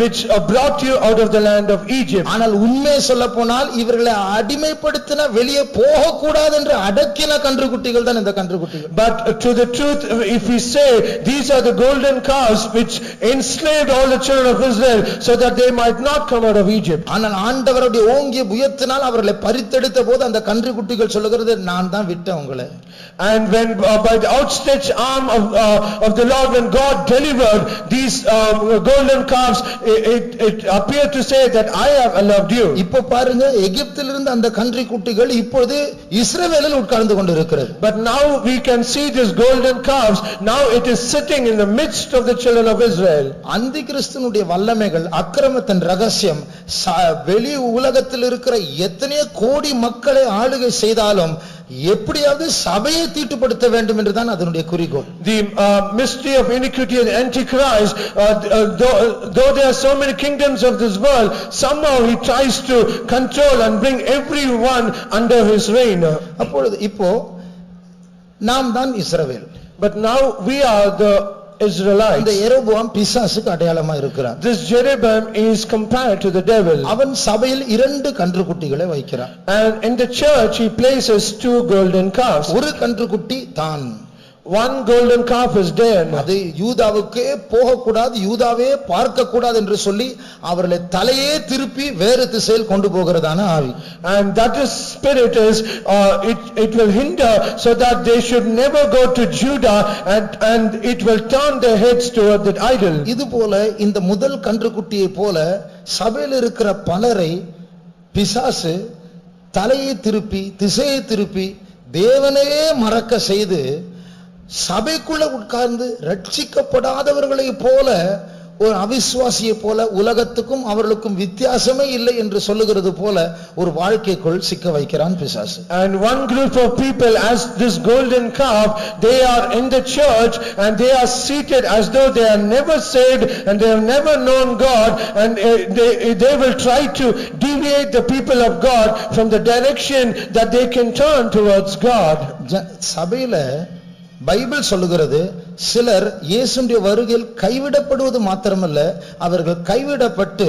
which brought you out of the land of Egypt. ஆனால் உண்மை சொல்லப்போனால் இவர்களை அடிமைப்படுத்தின வெளியே போக கூடாது என்று அடக்கின கன்றுக்குட்டிகள் தான் இந்த கன்றுக்குட்டிகள். But to the truth, if we say these are the golden calves which enslaved all the children of Israel so that they might not come out of Egypt. ஆனால் ஆண்டவருடைய ஓங்கிய புயத்தினால் அவர்களை பறித்தெடுத்த போது அந்த கன்றுக்குட்டிகள் சொல்லுகிறது, நான் தான் விட்டேன் உங்களை. And when by the outstretched arm of the Lord, when God delivered these golden calves, it appeared to say that I have loved you. இப்போ பாருங்க, எகிப்திலிருந்து அந்த கன்றுக்குட்டிகள் இப்பொழுது இஸ்ரவேலில் உட்கார்ந்து கொண்டிருக்கிறது. But now we can see these golden calves, now it is sitting in the midst of the children of Israel. அந்தி கிறிஸ்துனுடைய வல்லமைகள், அக்கிரமத்தின் ரகசியம் வெளி உலகத்தில் இருக்கிற எத்தனையோ கோடி மக்களை ஆளுகை செய்தாலும் எப்படியாவது சபையை தீட்டுப்படுத்த வேண்டும் என்றுதான் அதனுடைய குறிக்கோள். The mystery of iniquity and antichrist, though there are so many kingdoms of this world, somehow he tries to control and bring everyone under his reign. அப்பொழுது இப்போ நாம் தான் இஸ்ரவேல். But now we are the Israelites. இந்த யெரொபெயாம் பிசாசுக்கு அடையாளமா இருக்கிறான். This Jeroboam is compared to the devil. அவன் சபையில் இரண்டு கன்றுக்குட்டிகளை வைக்கிறான். And in the church he places two golden calves. ஒரு கன்றுக்குட்டி தான். One golden calf is dead. அது யூதாவுக்கே போக கூடாது, யூதாவே பார்க்க கூடாது என்று சொல்லி அவர்களை தலையே திருப்பி வேறு திசையில் கொண்டு போகிறதான ஆவி. And that is spirit is it will hinder so that they should never go to Judah, and it will turn their heads toward that idol. இது போல இந்த முதல் கன்றுக்குட்டியை போல சபையில் இருக்கிற பலரை பிசாசு தலையை திருப்பி திசையை திருப்பி தேவனையே மறக்க செய்து சபைக்குள்ள உட்கார்ந்து ரட்சிக்கப்படாதவர்களை போல ஒரு அவிசுவாசியை போல உலகத்துக்கும் அவர்களுக்கும் வித்தியாசமே இல்லை என்று சொல்லுகிறது போல ஒரு வாழ்க்கைக்குள் சிக்க வைக்கிறான் பிசாசு. And one group of people, as this golden calf, they are in the church and they are seated as though they are never saved and they have never known God, and they will try to deviate the people of God from the direction that they can turn towards God. சபையில Bible சொல்லுகிறது, சிலர் இயேசுவின் வருகையில் கைவிடப்படுவது மாத்திரமல்ல, அவர்கள் கைவிடப்பட்டு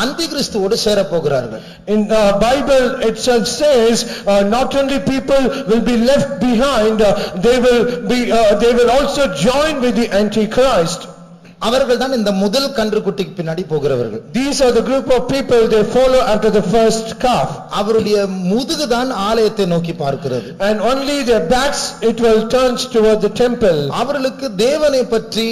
அந்தி கிறிஸ்துவோடு சேர போகிறார்கள். In the Bible itself says not only people will be left behind, they will also join with the Antichrist. அவர்கள் தான் இந்த முதல் கன்றுக்குட்டிக்கு பின்னாடி போகிறவர்கள். These are the group of people, they follow after the first calf. அவருடைய முதுகு தான் ஆலயத்தை நோக்கி பார்க்கிறது. And only their backs it will turn toward the temple. அவர்களுக்கு தேவனை பற்றி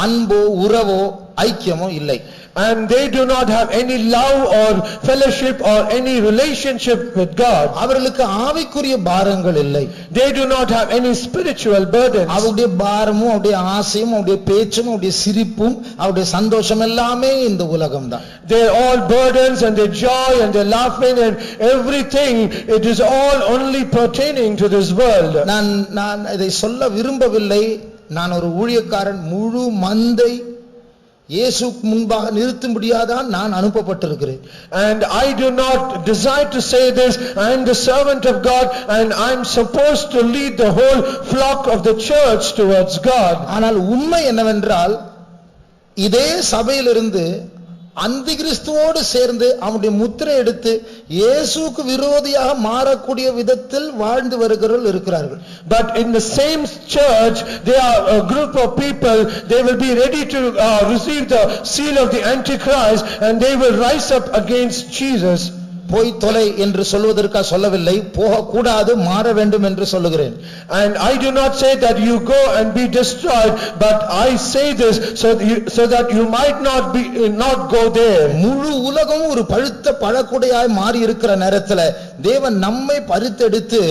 அன்போ உறவோ ஐக்கியமோ இல்லை. and they do not have any love or fellowship or any relationship with God. அவர்களுக்கு ஆவிக்குரிய பாரங்கள் இல்லை. They do not have any spiritual burdens. அவருடைய பாரமும் அவருடைய ஆசையும் அவருடைய பேச்சும் அவருடைய சிரிப்பும் அவருடைய சந்தோஷம் எல்லாமே இந்த உலகம்தான். They are all burdens and their joy and their laughing and everything, it is all only pertaining to this world. நான் இதை சொல்ல விரும்பவில்லை. நான் ஒரு ஊழியக்காரன், முழு மந்தை இயேசுவுக்கு முன்பாக நிறுத்தும்படியாதான் நான் அனுப்பப்பட்டிருக்கிறேன். And I do not desire to say this. I am the servant of God and I am supposed to lead the whole flock of the church towards God. ஆனால் உண்மை என்னவென்றால், இதே சபையிலிருந்து அந்தி கிறிஸ்துவோடு சேர்ந்து அவனுடைய முத்திரை எடுத்து இயேசுவுக்கு விரோதியாக மாறக்கூடிய விதத்தில் வாழ்ந்து வருகிறவர்கள் இருக்கிறார்கள். But in the same church there are a group of people, they will be ready to receive the seal of the Antichrist and they will rise up against Jesus. போய் தொலை என்று சொல்வதற்காக சொல்லவில்லை, போக கூடாது, மாற வேண்டும் என்று சொல்லுகிறேன். And I do not say that you go and be destroyed, but I say this so that you might not go there. முழு உலகம் ஒரு பழுத்த பழக்குடையாய் மாறி இருக்கிற நேரத்துல தேவன் நம்மை பறித்தெடுத்து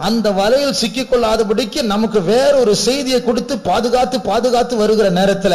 அந்த வலையில் சிக்கிக்கொள்ளாதபடிக்கு நமக்கு வேற ஒரு செய்தியை கொடுத்து பாதுகாத்து வருகிற நேரத்துல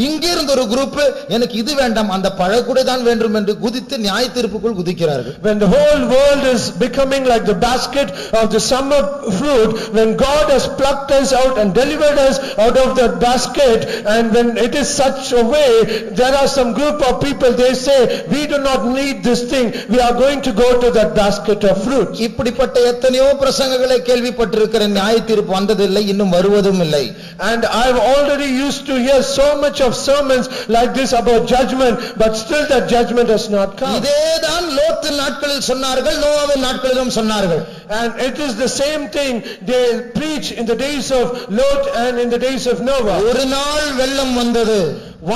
இங்கே இருந்த ஒரு குரூப் எனக்கு இது வேண்டாம், அந்த பழக்குடை தான் வேண்டும் என்று குதித்து நியாய தீர்ப்புக்குள் குதிக்கிறார்கள். When the whole world is becoming like the basket of the summer fruit, when God has plucked us out and delivered us out of that basket, and when it is such a way, there are some group of people, they say, we do not need this thing, we are going to go to that basket of fruit. இப்படிப்பட்ட எத்தனையோ பிரசங்கங்களை கேள்விப்பட்டிருக்கிறேன். நியாய தீர்ப்பு வந்ததில்லை, இன்னும் வருவதும் இல்லை. And I have already used to hear so much of sermons like this about judgment, but still that judgment has not come. இதேதான் லோத்தின் நாட்களில் சொன்னார்கள், நோவாவின் நாட்களிலும் சொன்னார்கள். And it is the same thing they preach in the days of Lot and in the days of Noah. ஒரு நாள் வெள்ளம் வந்தது.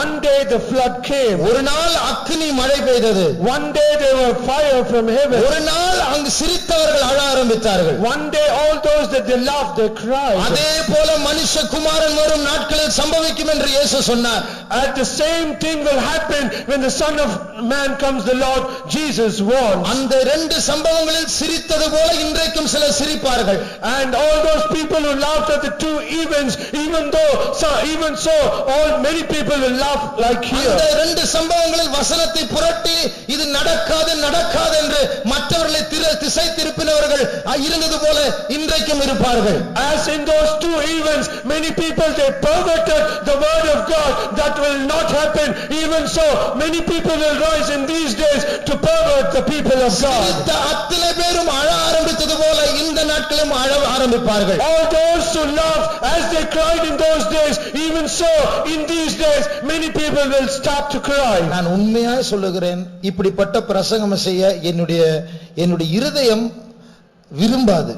One day the flood came. ஒரு நாள் அக்கினி மழை பெய்தது. One day there were fire from heaven. ஒரு நாள் அங்கு சிரித்தவர்கள் அழ ஆரம்பித்தார்கள். One day all those that they laughed, they cried. அதே போல மனுஷகுமாரன் வரும் நாட்களில் சம்பவிக்கும் என்று இயேசு சொன்னார். At the same thing will happen when the Son of Man comes, the Lord Jesus warns. அந்த இரண்டு சம்பவங்களில் சிரித்தது போல இன்றைக்கும் சிலர் சிரிப்பார்கள். And all those people who laughed at the two events, even so all many people will laugh like here. அந்த இரண்டு சம்பவங்களில் வசனத்தை புரட்டி இது நடக்காது என்று மற்றவர்களை திசை திருப்பினவர்கள் இருந்தது போல இன்றைக்கும் இருப்பார்கள். As in those two events, many people they perverted the word of God. That will not happen. Even so, many people will rise in these days to pervert the people of God. அத்தனை பேரும் அழ ஆரம்பித்தது போல இந்த நாட்களிலும் அழ ஆரம்பிப்பார்கள். All those who laughed as they cried in those days, even so in these days many people will start to cry. நான் உண்மையாய் சொல்லுகிறேன், இப்படிப்பட்ட பிரசங்கம் செய்ய என்னுடைய இருதயம் விரும்பாது.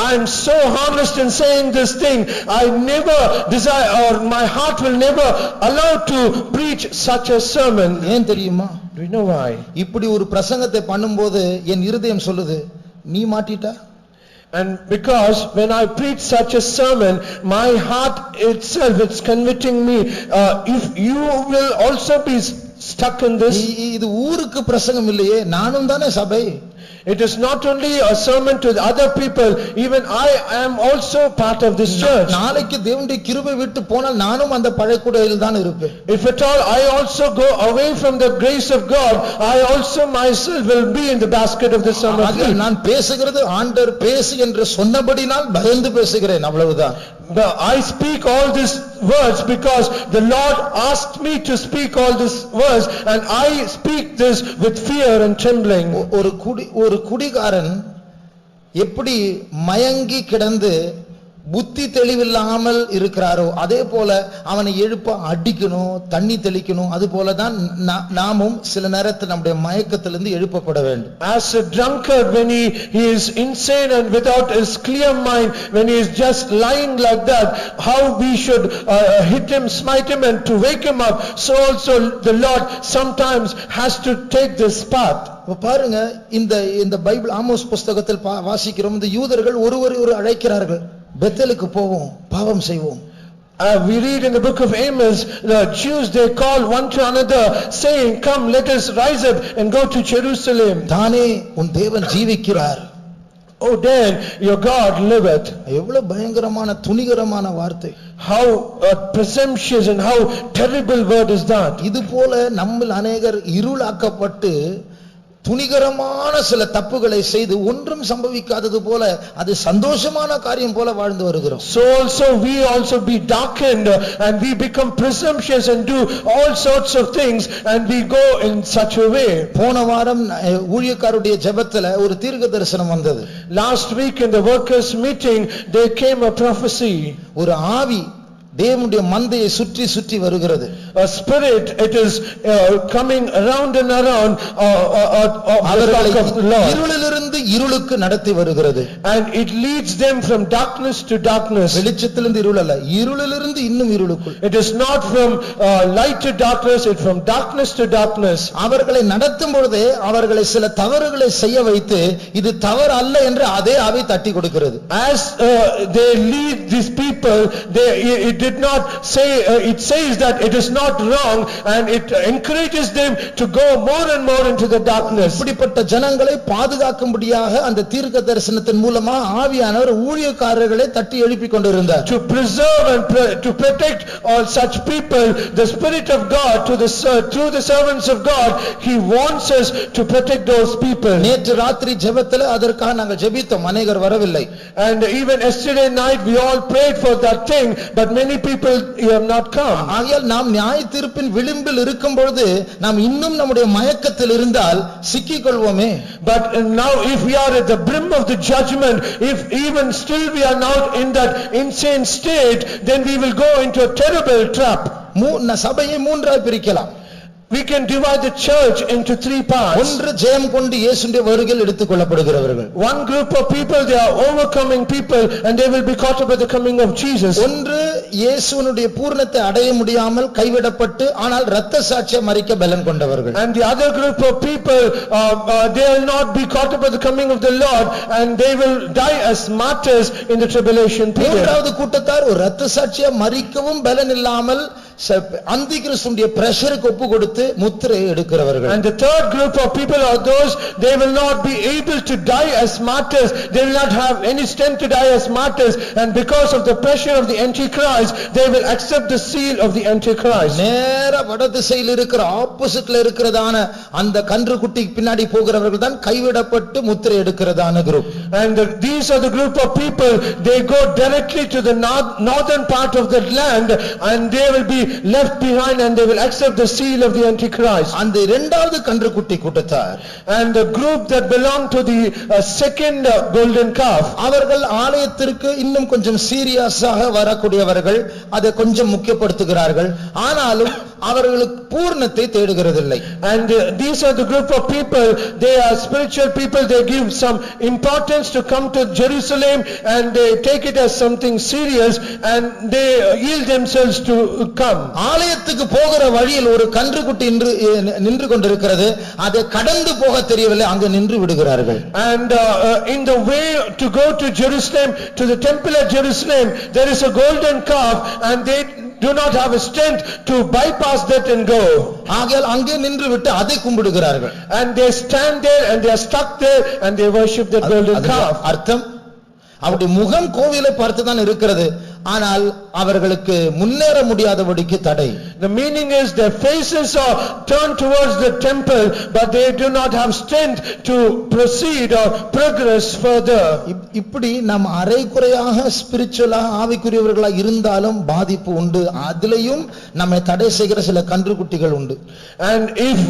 I am so honest in saying this thing. I never desire, or my heart will never allow to preach such a sermon. ஏன் தெரியுமா? Do you know why? இப்படி ஒரு பிரசங்கத்தை பண்ணும்போது என் இருதயம் சொல்லுது, நீ மாட்டிட்டா? And because when I preach such a sermon, my heart itself is convicting me, if you will also be stuck in this. இது ஊருக்கு பிரசங்கம் இல்லையே, நானும் தானே சபை. It is not only a sermon to the other people, even I am also part of this church. நாளைக்கு தேவனுடைய கிருபை விட்டு போனால் நானும் அந்த பழைக்குடையில் தான் இருப்பேன். If at all I also go away from the grace of God, I also myself will be in the basket of the summer fruit. நான் பேசுகிறது ஆண்டவர் பேசு என்று சொன்னபடினால் பயந்து பேசுகிறேன், அவ்வளவுதான். I speak all these words because the Lord asked me to speak all these words, and I speak this with fear and trembling. ஒரு குடிகாரன் எப்படி மயங்கி கிடந்து புத்தி தெளிவில்லாமல் இருக்கிறாரோ அதே போல அவனை எழுப்ப அடிக்கணும், தண்ணி தெளிக்கணும். அது போலதான் நாமும் சில நேரத்தில் நம்முடைய மயக்கத்திலிருந்து எழுப்பப்பட வேண்டும். As a drunkard, when he is insane and without his clear mind, when he is just lying like that, how we should hit him, smite him and to wake him up, so also the Lord sometimes has to take this path. பாருங்க, இந்த Bible Amos புஸ்தகத்தில் வாசிக்கிறோம், இந்த யூதர்கள் ஒருவர் அழைக்கிறார்கள், பெத்தேலுக்கு போவோம், பாவம் செய்வோம். We read in the book of Amos, the Jews, they call one to another, saying, "Come, let us rise up and go to Jerusalem." தானே உன் தேவன் ஜீவிக்கிறார். Oh, then your God liveth. எவ்வளவு பயங்கரமான துணிகரமான வார்த்தை. How presumptuous and how terrible word is that. இது போல நம்மில் அநேகர் இருளாக்கப்பட்டு துணிகரமான சில தப்புகளை செய்து ஒன்றும் சம்பவிக்காதது போல அது சந்தோஷமான காரியம் போல வாழ்ந்து வருகிறோம். So also we also be darkened and we become presumptuous and do all sorts of things and we go in such a way. போன வாரம் ஊழியக்காரருடைய ஜெபத்துல ஒரு தீர்க்க தரிசனம் வந்தது. Last week in the workers meeting there came a prophecy. ஒரு ஆவி தேவனுடைய மந்தையை சுற்றி சுற்றி வருகிறது. A spirit, it is coming around and around அவர்களை இருளிலிருந்து இருளுக்கு நடத்தி வருகிறது. And it leads them from darkness to darkness. வெளிச்சத்திலிருந்து இருள் அல்ல, இருளிலிருந்து இன்னும் இருளுக்குள். It is not from light to darkness, it from darkness to darkness. அவர்களை நடத்தும் பொழுதே அவர்களை சில தவறுகளை செய்ய வைத்து இது தவறு அல்ல என்று அதே ஆவி தட்டி கொடுக்கிறது. As they lead these people, it did not say, it says that it is not wrong and it encourages them to go more and more into the darkness. இப்படிப்பட்ட ஜனங்களை பாதுகாக்கும்படியாக அந்த தீர்க்க தரிசனத்தின் மூலமா ஆவியானவர் ஊழியக்காரர்களை தட்டி எழுப்பிக் கொண்டிருந்தார். To preserve and to protect all such people, the Spirit of God through the servants of God, He wants us to protect those people. நேற்று ராத்திரி ஜெபத்துல அதற்காக நாங்கள் ஜெபித்தோம், அநேகர் வரவில்லை. And even yesterday night we all prayed for that thing, but many people have not come. ஆகையால் நாம் நியாய தீர்ப்பின் விளிம்பில் இருக்கும் பொழுது நாம் இன்னும் நம்முடைய மயக்கத்தில் இருந்தால் சிக்கிக் கொள்வோமே. But now if we are at the brim of the judgment, if even still we are not in that insane state, then we will go into a terrible trap. சபையை மூன்றாய் பிரிக்கலாம். We can divide the church into three parts. ஒன்று ஜெயம் கொண்டு இயேசுவின் வருகையில் எடுத்துக் கொள்ளப்படுகிறவர்கள். One group of people, they are overcoming people and they will be caught up at the coming of Jesus. ஒன்று இயேசுவினுடைய பூரணத்தை அடைய முடியாமல் கைவிடப்பட்டு ஆனால் இரத்த சாட்சியை மறிக்க பலன் கொண்டவர்கள். And the other group of people, they will not be caught up at the coming of the Lord and they will die as martyrs in the tribulation period. மூன்றாவது கூட்டத்தார் ஒரு இரத்த சாட்சியை மறிக்கவும் பலன் இல்லாமல் அந்தி கிறிஸ்துவின் பிரஷருக்கு ஒப்பு கொடுத்து முத்திரை எடுக்கிறவர்கள். And the third group of people are those, they will not be able to die as martyrs, they will not have any strength to die as martyrs, and because of the pressure of the Antichrist, they will accept the seal of the Antichrist. நேரா வடதிசையில் இருக்கிற ஆப்போசிட்ல இருக்கிறதான அந்த கன்றுக்குட்டிக்கு பின்னாடி போகிறவர்கள் தான் கைவிடப்பட்டு முத்திரை எடுக்கிறதான group. And these are the group of people, they go directly to the northern part of the land and they will be left behind and they will accept the seal of the Antichrist. அந்த இரண்டாவது கன்றுக்குட்டி கூட்டத்தார், and the group that belong to the second golden calf, அவர்கள் ஆலயத்திற்கு இன்னும் கொஞ்சம் சீரியஸாக வரக்கூடியவர்கள், அதை கொஞ்சம் முக்கியப்படுத்துகிறார்கள், ஆனாலும் அவர்களுக்கு பூர்ணத்தை தேடுகிறதில்லை. And these are the group of people, they are spiritual people, they give some importance to come to Jerusalem and they take it as something serious and they yield themselves to come. ஆலயத்துக்கு போகிற வழியில் ஒரு கன்றுக்குட்டி நின்று கொண்டிருக்கிறது, அதை கடந்து போக தெரியவில்லை, அங்கு நின்று விடுகிறார்கள். And in the way to go to Jerusalem, to the temple at Jerusalem, there is a golden calf and they do not have a strength to bypass that and go. ஆகையால் அங்கே நின்று விட்டு அதை கும்பிடுகிறார்கள். And they stand there and they are stuck there and they worship that golden calf. அர்த்தம், அவருடைய முகம் கோவிலை பார்த்து தான் இருக்கிறது, ஆனால் அவர்களுக்கு முன்னேற முடியாதபடிக்கு தடை. The meaning is their faces are turned towards the temple but they do not have strength to proceed or progress further. இப்படி நாம் அரைகுறையாக ஸ்பிரிச்சுவலா ஆவிக்குரியவர்களா இருந்தாலும் பாதிப்பு உண்டு, அதிலேயும் நம்மை தடை செய்கிற சில கன்றுக்குட்டிகள் உண்டு. And if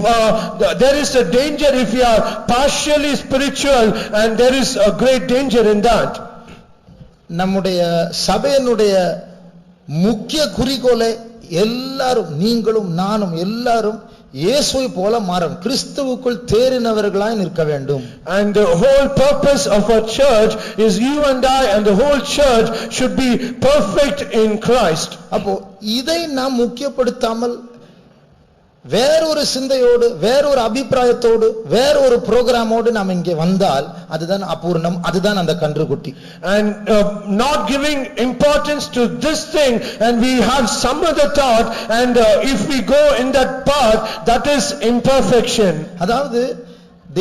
there is a danger if you are partially spiritual and there is a great danger in that. நம்முடைய சபையினுடைய முக்கிய குறிக்கோளை எல்லாரும், நீங்களும் நானும் எல்லாரும் இயேசுவை போல மாறணும், கிறிஸ்துவுக்குள் தேறினவர்களாய் நிற்க வேண்டும். And the whole purpose of our church is you and I and the whole church should be perfect in Christ. அப்போ இதை நாம் முக்கியப்படுத்தாமல் வேறொரு சிந்தையோடு வேறொரு அபிப்பிராயத்தோடு வேறொரு புரோகிராமோடு நாம் இங்கே வந்தால் அதுதான் அபூர்ணம், அதுதான் அந்த கன்றுக்குட்டி. And not giving importance to this thing and we have some other thought and if we go in that path, that is imperfection. அதாவது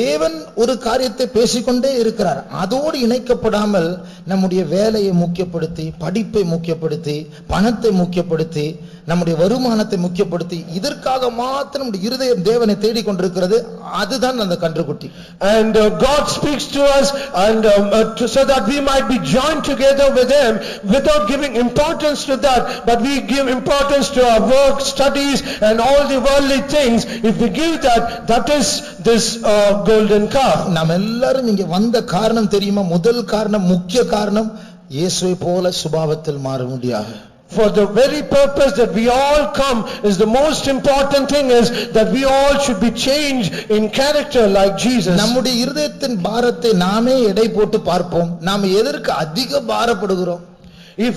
தேவன் ஒரு காரியத்தை பேசிக்கொண்டே இருக்கிறார், அதோடு இணைக்கப்படாமல் நம்முடைய வேலையை முக்கியப்படுத்தி, படிப்பை முக்கியப்படுத்தி, பணத்தை முக்கியப்படுத்தி, நம்முடைய வருமானத்தை முக்கியப்படுத்தி, இதற்காக மாத்திரம் நம்முடைய இருதயம் தேவனை தேடிக்கொண்டிருக்கிறது, அதுதான் அந்த கன்றுக்குட்டி. And God speaks to us and so that we might be joined together with him without giving importance to that, but we give importance to our work, studies and all the worldly things. If we give that, that is this golden calf. நாம் எல்லாரும் இங்கே வந்த காரணம் தெரியுமா? முதல் காரணம், முக்கிய காரணம், இயேசுவை போல சுபாவத்தில் மாற முடியாது. For the very purpose that we all come is the most important thing is that we all should be changed in character like Jesus. நம்முடைய இருதயத்தின் பாரத்தை நாமே எடை போட்டு பார்ப்போம், நாம் எதற்கு அதிக பாரப்படுகிறோம்? If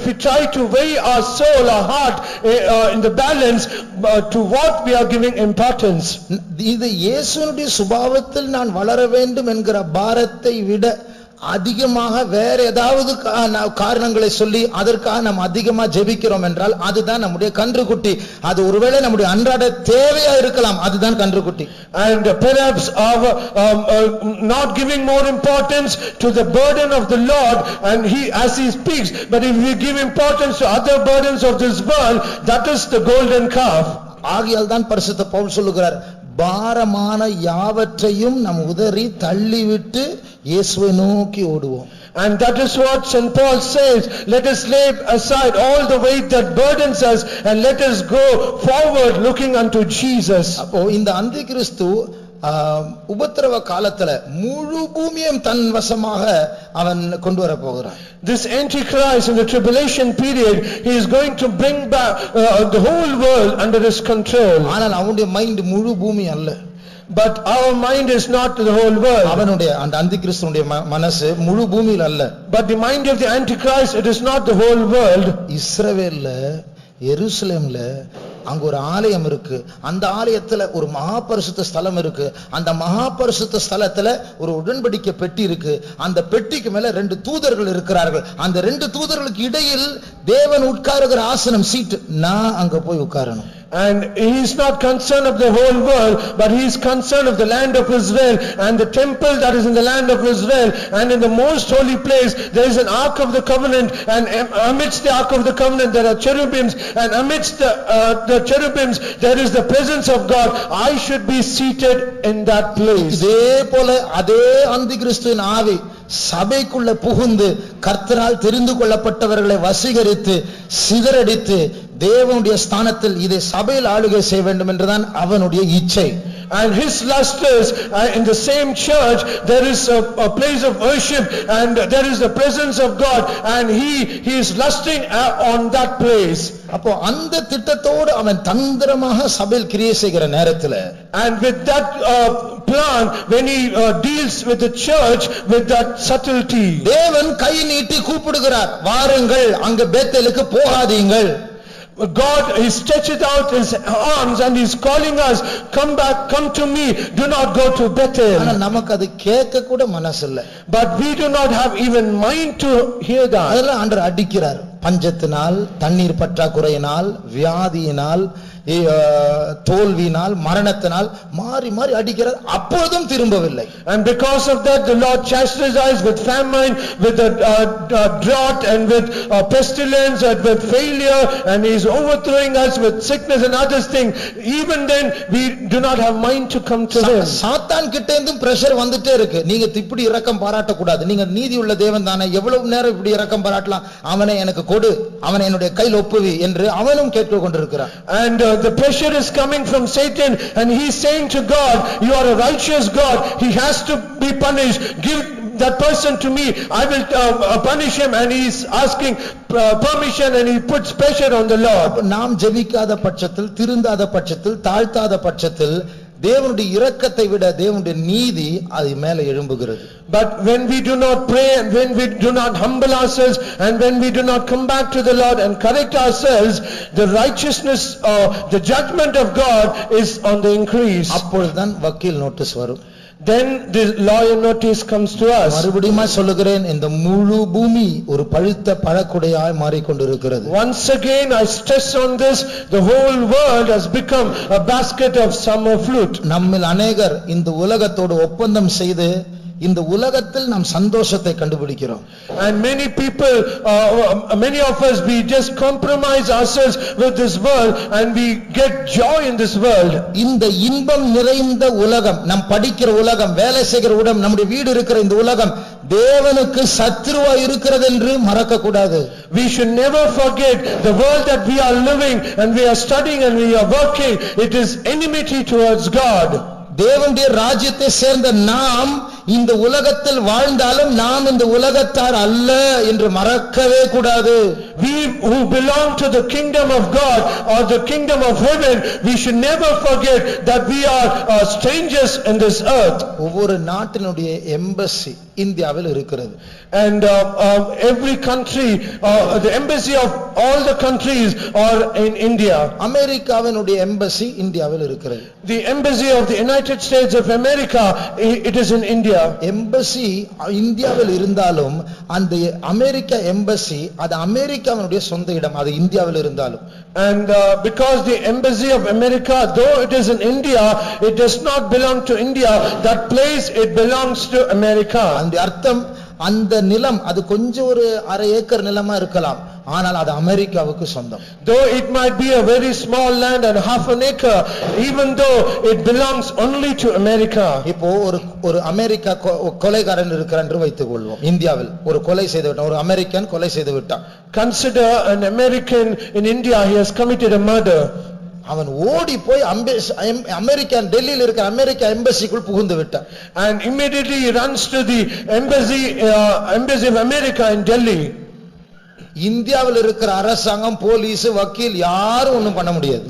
we try to weigh our soul, our heart in the balance to what we are giving importance. இது இயேசுவினுடைய சுபாவத்தில் நான் வளர வேண்டும் என்கிற பாரத்தை விட அதிகமாக வேற ஏதாவது காரணங்களை சொல்லி அதற்காக நாம் அதிகமா ஜெபிக்கிறோம் என்றால் அதுதான் நம்முடைய கன்றுக்குட்டி. அது ஒருவேளை நம்முடைய அன்றாட தேவையா இருக்கலாம், அதுதான் கன்றுக்குட்டி. And perhaps our not giving more importance to the burden of the Lord and he as he speaks, but if we give importance to other burdens of this world, that is the golden calf. ஆகையால் தான் பரிசுத்த பவுல் சொல்லுகிறார், பாரமான யாவற்றையும் நாம் உதறி தள்ளிவிட்டு இயேசுவை நோக்கி ஓடுவோம். And that is what St. Paul says, let us lay aside all the weight that burdens us and let us go forward looking unto Jesus. அப்போ இந்த அந்திகிறிஸ்து உபத்திரவ காலத்துல முழு பூமியையும் தன் வசமாக அவன் கொண்டு வர போகிறான். This Antichrist in the tribulation period, he is going to bring back the whole world under his control. ஆனால் அவனுடைய மைண்ட் முழு பூமி அல்ல. But our mind is not the whole world. அவனுடைய அந்த அந்திகிறிஸ்துடைய மனசு முழு பூமியில் அல்ல. But the mind of the Antichrist, it is not the whole world. இஸ்ரவேல்ல எருசலேம்ல அங்க ஒரு ஆலயம் இருக்கு, அந்த ஆலயத்துல ஒரு மகா பரிசுத்த ஸ்தலம் இருக்கு, அந்த மகா பரிசுத்த ஸ்தலத்துல ஒரு உடன்படிக்கை பெட்டி இருக்கு, அந்த பெட்டிக்கு மேல 2 தூதர்கள் இருக்கிறார்கள், அந்த 2 தூதர்களுக்கு இடையில் தேவன் உட்காருகிற ஆசனம் சீட், நான் அங்க போய் உட்காரணும். And he is not concerned of the whole world, but he is concerned of the land of Israel and the temple that is in the land of Israel, and in the most holy place there is an ark of the covenant, and amidst the ark of the covenant there are cherubims, and amidst the cherubims there is the presence of God. I should be seated in that place. இதே போல அதே அந்திகிறிஸ்துவின் ஆவி சபைக்குள்ள புகுந்து கர்த்தரால் தெரிந்து கொள்ளப்பட்டவர்களை வசீகரித்து சிதறடித்து தேவனுடைய ஸ்தானத்தில் இதை சபையில் ஆளுகை செய்ய வேண்டும் என்றுதான் அவனுடைய இச்சை. And his lust is in the same church there is a place of worship and there is the presence of God, and he is lusting on that place. அப்போ அந்த திட்டத்தோடு அவன் தந்திரமாக சபையில் கிரியை செய்கிற நேரத்துல, and with that plan when he deals with the church with that subtlety, தேவன் கை நீட்டி கூப்பிடுகிறார், வாருங்கள் அங்க பேத்தேலுக்கு போகாதீங்கள். God he stretches out his arms and he is calling us, come back, come to me, do not go to Bethel. ஆனா நமக்கு அது கேட்க கூட மனசு இல்ல. But we do not have even mind to hear that. அதெல்லாம் ஆண்டவர் அடிக்கிறார். பஞ்சத்தினால், தண்ணீர் பற்றாக்குறையினால், வியாதியினால், தோல்வியினால், மரணத்தினால் மாறி மாறி அடிக்கிறார், அப்பொழுதும் திரும்பவில்லை. And because of that the Lord chastises with famine, with the drought and with pestilence and with failure, and he is overthrowing us with sickness and other things. Even then we do not have mind to come to him. சாத்தான் கிட்ட இருந்தும் pressure வந்துட்டே இருக்கு, நீங்க இப்படி இரக்கம் பாராட்ட கூடாது, நீங்க நீதி உள்ள தேவன் தானே, எவ்வளவு நேரம் இப்படி இரக்கம் பாராட்டலாம், அவனை எனக்கு கொடு, அவனை என்னுடைய கையில் ஒப்புவி என்று அவனும் கேட்டுக் கொண்டிருக்கிறான். And the pressure is coming from Satan, and he is saying to God, you are a righteous God, he has to be punished, give that person to me, I will punish him, and he is asking permission and he puts pressure on the Lord. நாம் ஜெபிக்காத பட்சத்தில், திருந்தாத பட்சத்தில், தாழ்த்தாத பட்சத்தில் தேவனுடைய இரக்கத்தை விட தேவனுடைய நீதி அது மேல எழும்புகிறது. But when we do not pray and when we do not humble ourselves and when we do not come back to the Lord and correct ourselves, the righteousness or the judgment of God is on the increase. அப்பொழுதுதான் வக்கீல் notice வரும். Then the lawyer notice comes to us. மறுபடியும் சொல்லுகிறேன், இந்த முழு பூமி ஒரு பழுத்த பழக்குடையாய் மாறிக்கொண்டிருக்கிறது. Once again I stress on this, the whole world has become a basket of summer fruit. நம்மில் அநேகர் இந்த உலகத்தோடு ஒப்பந்தம் செய்து இந்த உலகத்தில் நாம் சந்தோஷத்தை கண்டுபிடிக்கிறோம். And many people, many of us, we just compromise ourselves with this world and we get joy in this world. இந்த இன்பம் நிறைந்த உலகம், நாம் படிக்கிற உலகம், வேலை செய்கிற உலகம், நம்முடைய வீடு இருக்கிற இந்த உலகம் தேவனுக்கு சத்துருவா இருக்கிறது என்று மறக்க கூடாது. We should never forget the world that we are living and we are studying and we are working, it is enmity towards God. தேவனுடைய ராஜ்யத்தை சேர்ந்த நாம் இந்த உலகத்தில் வாழ்ந்தாலும் நாம் இந்த உலகத்தார் அல்ல என்று மறக்கவே கூடாது. We who belong to the kingdom of God or the kingdom of heaven, we should never forget that we are strangers in this earth. ஒவ்வொரு நாட்டினுடைய எம்பசி இந்தியாவில் இருக்கிறது. And every country, the embassy of all the countries are in India. அமெரிக்காவினுடைய embassy இந்தியாவில் இருக்கிறது. The embassy of the United States of America, it is in India. Embassy இந்தியாவில் இருந்தாலும் அந்த அமெரிக்க எம்பசி அது அமெரிக்காவினுடைய சொந்த இடம், அது இந்தியாவில் இருந்தாலும். And because the embassy of America, though it is in India, it does not belong to India. That place, it belongs to America. அந்த அர்த்தம், அந்த நிலம் அது கொஞ்சம் ஒரு அரை ஏக்கர் நிலமா இருக்கலாம், ஆனால் அது அமெரிக்காவுக்கு சொந்தம். Though it might be a very small land and half an acre, even though it belongs only to America. இப்போ ஒரு அமெரிக்கா கொலைகாரன் இருக்கிறான் என்று வைத்துக் கொள்வோம். இந்தியாவில் ஒரு கொலை செய்து விட்டான், ஒரு அமெரிக்கன் கொலை செய்து விட்டான். Consider an American in India, he has committed a murder. அவன் ஓடி போய் அமெரிக்கன் டெல்லியில் இருக்கிற அமெரிக்கா எம்பசிக்குள் புகுந்து விட்டான். And immediately he runs to the embassy of America in Delhi. இந்தியாவில் இருக்கிற அரசாங்கம், போலீஸ், வக்கீல் யாரும் ஒண்ணும் பண்ண முடியாது.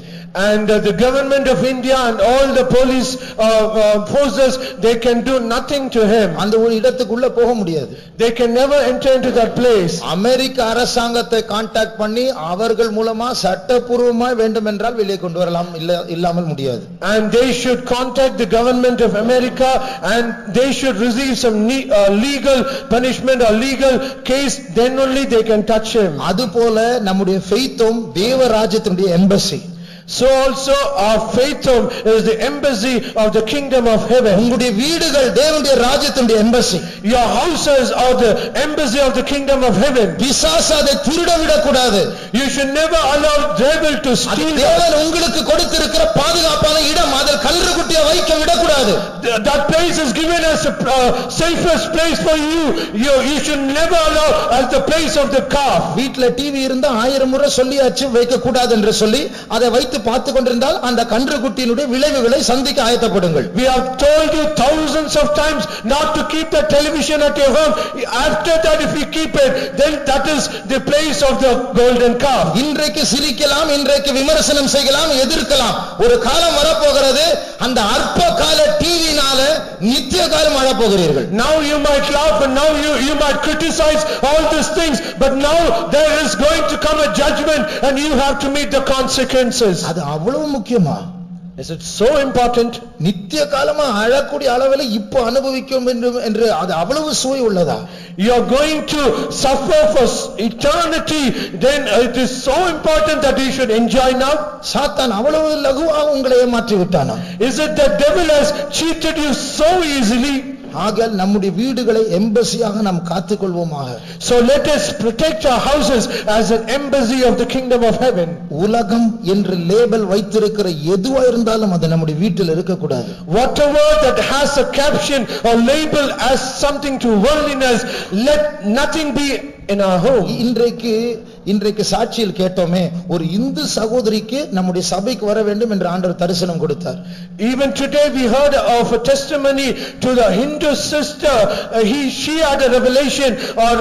And the government of India and all the police forces, they can do nothing to him. அந்த ஒரு இடத்துக்குள்ள போக முடியாது. They can never enter into that place. அமெரிக்க அரசாங்கத்தை கான்டாக்ட் பண்ணி அவர்கள் மூலமா சட்டபூர்வமாய் வேண்டுமென்றால் வெளியே கொண்டு வரலாம், இல்லாமல் முடியாது. And they should contact the government of America and they should receive some legal punishment or legal case, then only they can touch him. அதுபோல நம்முடைய ஃபெய்த்தும் தேவ ராஜ்யத்தினுடைய embassy. So also our faith home is the embassy of the kingdom of heaven. உங்களுடைய வீடுகள் தேவனுடைய ராஜ்யத்தினுடைய embassy. Your houses are the embassy of the kingdom of heaven. பிசாசு அதை திருட விடக்கூடாது. You should never allow devil to steal. தேவன் உங்களுக்கு கொடுத்திருக்கிற பாதுகாப்பான இடம், அதில் கன்றுக்குட்டியை வைக்க விடக்கூடாது. That place is given as a safest place for you. You should never allow as the place of the calf. வீட்ல டிவி இருந்தா 1000 முறை சொல்லியாச்சு வைக்க கூடாது என்று சொல்லி அதை வைத்து பார்த்து கொண்டிருந்தால் அந்த கன்றுக்குட்டியினுடைய விளைவுகளை சந்திக்க ஆயத்தப்படுங்கள். We have told you thousands of times not to keep the television at your home. After that, if you keep it, then that is the place of the golden calf. இன்றைக்கு சிரிக்கலாம், இன்றைக்கு விமர்சனம் செய்யலாம், எதிர்க்கலாம். ஒரு காலம் வரப்போகிறது, அந்த அற்ப கால டிவினால நித்திய காலம் வாழப்போகிறீர்கள். Now you might laugh and now you might criticize all these things, but now there is going to come a judgment and you have to meet the consequences. அது அவ்வளவு முக்கியமா? Is it so important? நித்திய காலமா அழக்கூடிய அளவில் இப்போ அனுபவிக்கும் என்று அது அவ்வளவு சுவை உள்ளதா? You are going to suffer for eternity, then it is so important that you should enjoy now. சாத்தான் அவ்வளவு லகுவாக உங்களை ஏமாற்றி விட்டானா? Is it the devil has cheated you so easily? ஆகையால் நம்முடைய வீடுகளை எம்பசியாக நாம் காத்துக்கொள்வோமாக. So let us protect our houses as an embassy of the kingdom of heaven. உலகம் என்று லேபல் வைத்திருக்கிற எதுவா இருந்தாலும் அது நம்முடைய வீட்டில் இருக்க கூடாது. Whatever that has a caption or label as something to worldliness, let nothing be in our home. இன்றைக்கு சாட்சியில் கேட்டோமே, ஒரு இந்து சகோதரிக்கு நம்முடைய சபைக்கு வர வேண்டும் என்று ஆண்டவர் தரிசனம் கொடுத்தார். Even today we heard of a testimony to the Hindu sister. She had a revelation or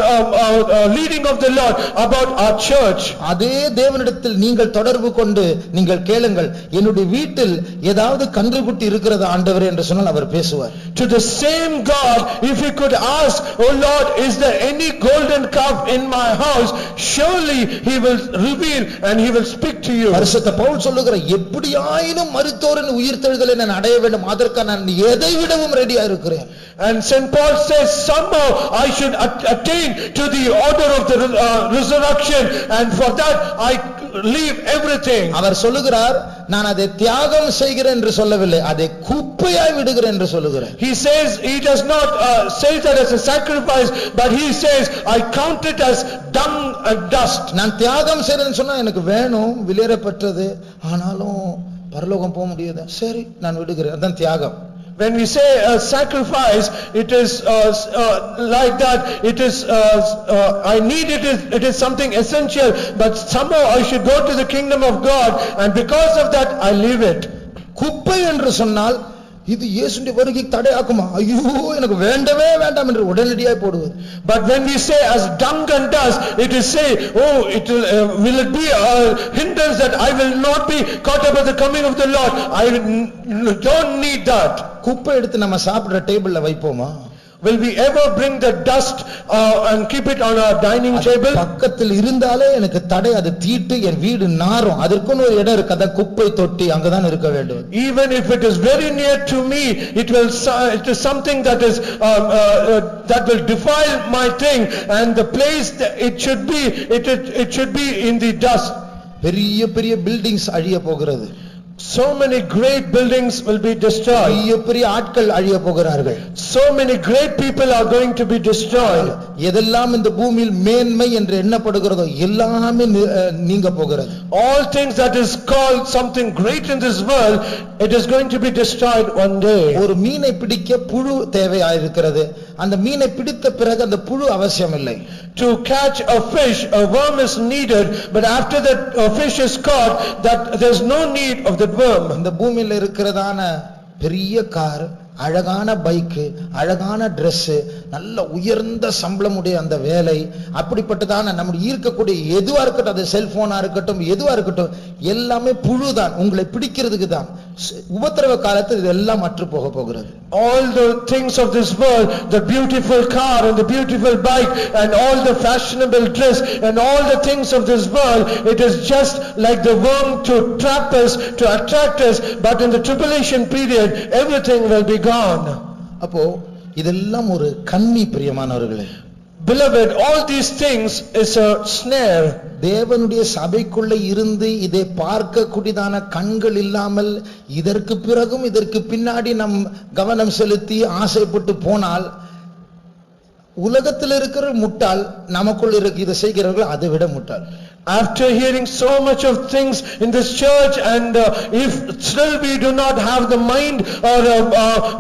leading of the Lord about our church. அதே தேவனிடத்தில் நீங்கள் தொடர்பு கொண்டு நீங்கள் கேளுங்கள், என்னுடைய வீட்டில் ஏதாவது கன்றுக்குட்டி இருக்கிறது ஆண்டவரே என்று சொன்னால் அவர் பேசுவார். To the same God, if he could ask, "Oh Lord, is there any golden cup in my house?" surely he will reveal and he will speak to you. பரிசுத்த பவுல் சொல்லுகிற எப்படியாயினும் மரித்தோரின் உயிர்த்தெழுதலை நான் அடைய வேண்டும், அதற்காக நான் எதை விடவும் ரெடியா இருக்கிறேன். And St. Paul says, somehow I should attain to the order of the resurrection, and for that I leave everything. அவர் சொல்லுகிறார், நான் அதை தியாகம் செய்கிறேன் என்று சொல்லவில்லை, அதை குப்பையாய் விடுகிறேன் என்று சொல்லுகிறார். He says, he does not say that as a sacrifice, but he says, I count it as dung and dust. நான் தியாகம் செய்றேன்னு சொன்னா எனக்கு வேணும், விலையேறப்பட்டது, ஆனாலும் பரலோகம் போக முடியாது, சரி நான் விடுகிறேன், அதான் தியாகம். When we say a sacrifice, it is like that, it is I need it is something essential, but somehow I should go to the kingdom of God, and because of that I leave it. குப்பை என்று சொன்னால் இது இயேசுவின் வருகைக்கு தடையாக்குமா, ஐயோ எனக்கு வேண்டவே வேண்டாம் என்று உடனடியாய் போடுவது. But when we say as dung and dust, it is say, oh, it will it be a hindrance that I will not be caught up at the coming of the Lord? I don't need that. குப்பை எடுத்து நம்ம சாப்பிடுற டேபிள்ல வைப்போமா? Will we ever bring the dust and keep it on our dining table? பக்கத்தில் இருந்தாலே எனக்கு தடை, அது தீட்டு, என் வீடு நாறும், அதற்குன்னு ஒரு இடம் இருக்கு, அதான் குப்பை தொட்டி, அங்கதான் இருக்க வேண்டும். Even if it is very near to me, it is something that is that will defile my thing, and the place that it should be in the dust. பெரிய பெரிய பில்டிங்ஸ் அழிய போகிறது. So many great buildings will be destroyed. பெரிய பெரிய ஆட்கள் அழிய போகிறார்கள். So many great people are going to be destroyed. எதெல்லாம் இந்த பூமியில் மேன்மை என்று எண்ணப்படுகிறதோ எல்லாமே நீங்க போகிறது. All things that is called something great in this world, it is going to be destroyed one day. ஒரு மீனை பிடிக்க புழு தேவையாயிருக்கிறது, அந்த மீனை பிடித்த பிறகு அந்த புழு அவசியம் இல்லை. To catch a fish, a worm is needed, but after that fish is caught, that there is no need of that worm. இந்த பூமியில இருக்கிறதான பெரிய கார், அழகான பைக், அழகான Dress, நல்ல உயர்ந்த சம்பளம் உடைய அந்த வேலை, அப்படிப்பட்டதான நம்முடைய ஈர்க்கக்கூடிய எதுவா இருக்கட்டும், அது செல்போனா இருக்கட்டும், எதுவா இருக்கட்டும், எல்லாமே புழுதான், உங்களை பிடிக்கிறதுக்கு தான். உபத்திரவ காலத்தில் இதெல்லாம் அற்று போக போகிறது. All the things of this world, the beautiful car and the beautiful bike and all the fashionable dress and all the things of this world, it is just like the worm to trap us, to attract us, but in the tribulation period everything will be gone. அப்போ இதெல்லாம் ஒரு கண்ணி, பிரியமானவர்களே. Beloved, all these things is a snare. தேவனுடைய சபைக்குள்ள இருந்து இதை பார்க்க கூடியதான கண்கள் இல்லாமல் இதற்கு பிறகும் இதற்கு பின்னாடி நம் கவனம் செலுத்தி ஆசைப்பட்டு போனால் உலகத்தில் இருக்கிற முட்டாள், நமக்குள் இருக்க இதை செய்கிறவர்கள் அதை விட முட்டாள். After hearing so much of things in this church, and if still we do not have the mind or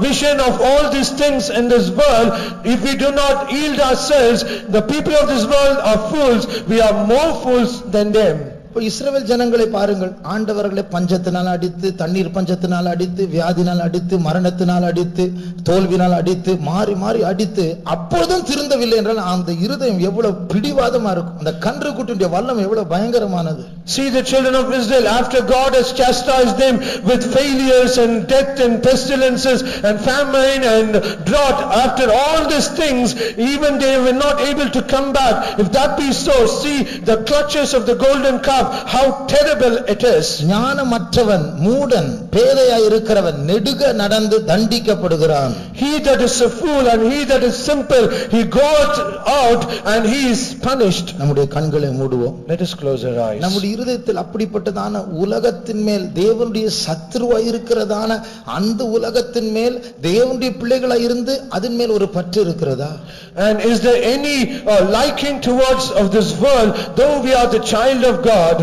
vision of all these things in this world, if we do not yield ourselves, the people of this world are fools. We are more fools than them. இப்போ இஸ்ரவேல் ஜனங்களை பாருங்கள், ஆண்டவர்களை பஞ்சத்தினால் அடித்து, தண்ணீர் பஞ்சத்தினால் அடித்து, வியாதினால் அடித்து, மரணத்தினால் அடித்து, தோல்வினால் அடித்து, மாறி மாறி அடித்து, அப்பொழுதும் திருந்தவில்லை என்றால் அந்த இருதயம் எவ்வளவு பிடிவாதமா இருக்கும், அந்த கன்றுக்குட்டியுடைய வல்லம் எவ்வளவு பயங்கரமானது. See the children of Israel, after God has chastised them with failures and death and pestilences and famine and drought, after all these things, even they were not able to come back. If that be so, see the clutches of the golden calf, how terrible it is. ஞானமற்றவன், மூடன், பேதையாய் இருக்கிறவன் நெடுக நடந்து தண்டிக்கப்படுகிறான். He that is a fool and he that is simple, he goes out and he is punished. நம்முடைய கண்களை மூடுவோம். Let us close our eyes. நம்முடைய இருதயத்தில் அப்படிப்பட்டதான உலகத்தின் மேல், தேவனுடைய சத்துருவாய் இருக்கிறதான அந்த உலகத்தின் மேல் தேவனுடைய பிள்ளைகளாய் இருந்து அதன் மேல் ஒரு பற்று இருக்கிறதா? And is there any liking towards of this world, though we are the child of God?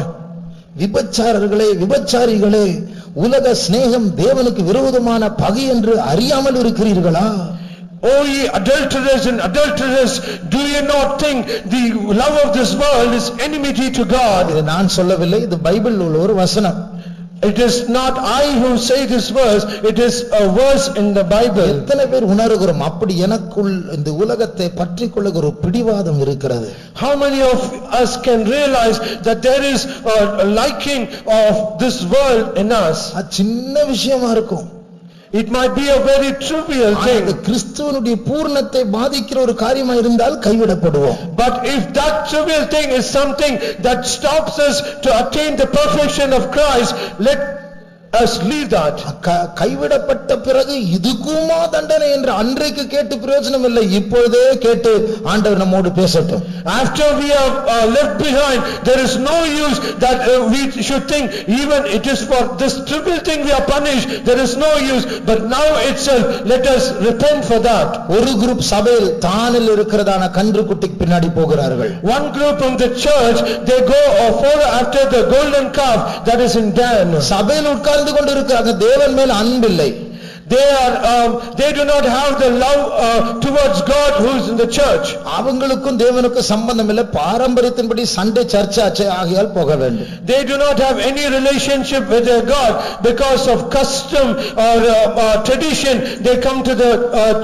விபச்சாரர்களே, விபச்சாரிகளே, உலக சிநேகம் தேவனுக்கு விரோதமான பகை என்று அறியாமல் இருக்கிறீர்களா? O ye adulterers and adulteress, do you not think the love of this world is enmity to God? இது நான் சொல்லவில்லை, இது பைபிளில் உள்ள ஒரு வசனம். It is not I who say this verse, it is a verse in the Bible. எத்தனை பேர் உணர்கிறோம் அப்படி எனக்குள் இந்த உலகத்தை பற்றிக்கொள்ள ஒரு பிடிவாதம் இருக்கிறது? How many of us can realize that there is a liking of this world in us? அது சின்ன விஷயமா இருக்கும். It might be a very trivial ஆனா அது thing. கிறிஸ்துவனுடைய பூரணத்தை பாதிக்கிற ஒரு காரியமா இருந்தால் கைவிடப்படுவோம். But if that trivial thing is something that stops us to attain the perfection of Christ, let us leave that. கைவிடப்பட்ட பிறகு இதுக்குமா தண்டனை என்று அன்றைக்கு கேட்டு பிரயோஜனம் இல்லை, இப்பொழுதே கேட்டு ஆண்டவர் நம்மோடு பேசட்டும். After we are left behind, there is no use that we should think even it is for this trivial thing we are punished, there is no use, but now itself let us repent for that. ஒரு group சபையில் தானில் இருக்கிறதான கன்றுக்குட்டிக்கு பின்னாடி போகிறார்கள். One group in the church, they go follow after the golden calf that is in Dan. சபையில் உட்கார்ந்து கொண்டிருக்கிறாங்க, தேவன் மேல் அன்பில்லை. They do not have the love towards God who is in the church. அவங்களுக்கும் தேவனுக்கும் சம்பந்தம் இல்லை, பாரம்பரியத்தின்படி சண்டே சர்ச் ஆச்சு, ஆகையால் போக வேண்டும். They do not have any relationship with their God because of custom or tradition. They come to the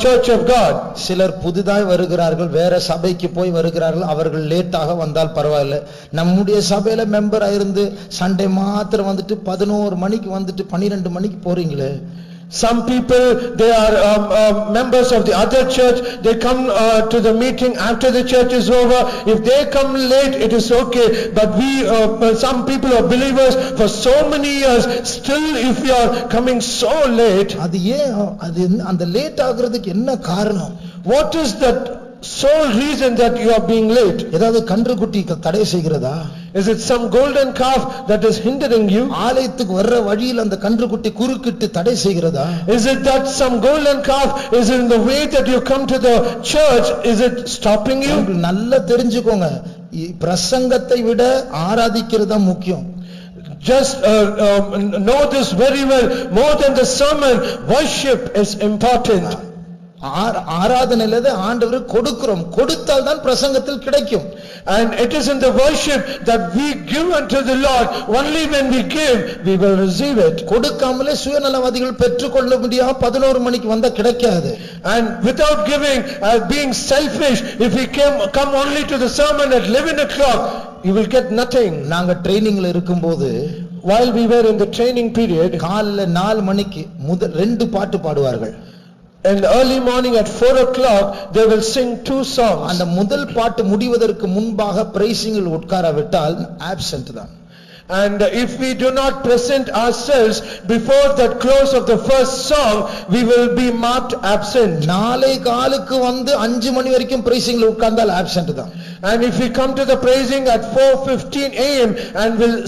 church of God. சிலர் புதிதாய் வருகிறார்கள், வேற சபைக்கு போய் வருகிறார்கள், அவர்கள் லேட்டாக வந்தால் பரவாயில்லை. நம்முடைய சபையில மெம்பரா இருந்து சண்டே மாத்திரம் வந்துட்டு 11 மணிக்கு வந்துட்டு 12 மணிக்கு போறீங்களே. Some people, they are members of the other church, they come to the meeting after the church is over. If they come late, it is okay, but some people are believers for so many years, still if you are coming so late, அது ஏன் அது அந்த late ஆகுறதுக்கு என்ன காரணம்? what is that sole reason that you are being late? ஏதாவது கன்றுக்குட்டி தடை செய்கிறதா? Is it some golden calf that is hindering you? ஆலயத்துக்கு வர்ற வழியில் அந்த கன்றுக்குட்டி குறுக்கிட்டு தடை செய்கிறதா? Is it that some golden calf is in the way that you come to the church, is it stopping you? நல்லா தெரிஞ்சுக்கோங்க, பிரசங்கத்தை விட ஆராதிக்கிறது தான் முக்கியம். Just know this very well, more than the sermon, worship is important. ஆராதனையில ஆண்டவர் கொடுக்கிறோம், கொடுத்தால் தான் பிரசங்கத்தில் கிடைக்கும். And it is in the worship that we give unto the Lord. Only when we give, we will receive it. கொடுக்காமலே சுயநலவாதிகள் பெற்றுக்கொள்ள முடியாது, 11 மணிக்கு வந்தா கிடைக்காது. And without giving, being selfish, if we come only to the sermon at 11 o'clock, you will get nothing. நாங்க ட்ரெய்னிங்ல இருக்கும்போது, while we were in the training period, காலையில 4 மணிக்கு முதல் 2 பாட்டு பாடுவார்கள். in the early morning at 4 o'clock, they will sing 2 songs. அந்த முதல் பாட்டு முடிவதற்கு முன்பாக பிரைசிங்கில் உட்காரவிட்டால் ஆப்சென்ட் தான். And if we do not present ourselves before the close of the first song, we will be marked absent. நாளை காலுக்கு வந்து 5 மணி வரைக்கும் பிரைசிங்ல உட்கார்ந்தால் ஆப்சென்ட் தான். And if we come to the praising at 4:15 a.m. and will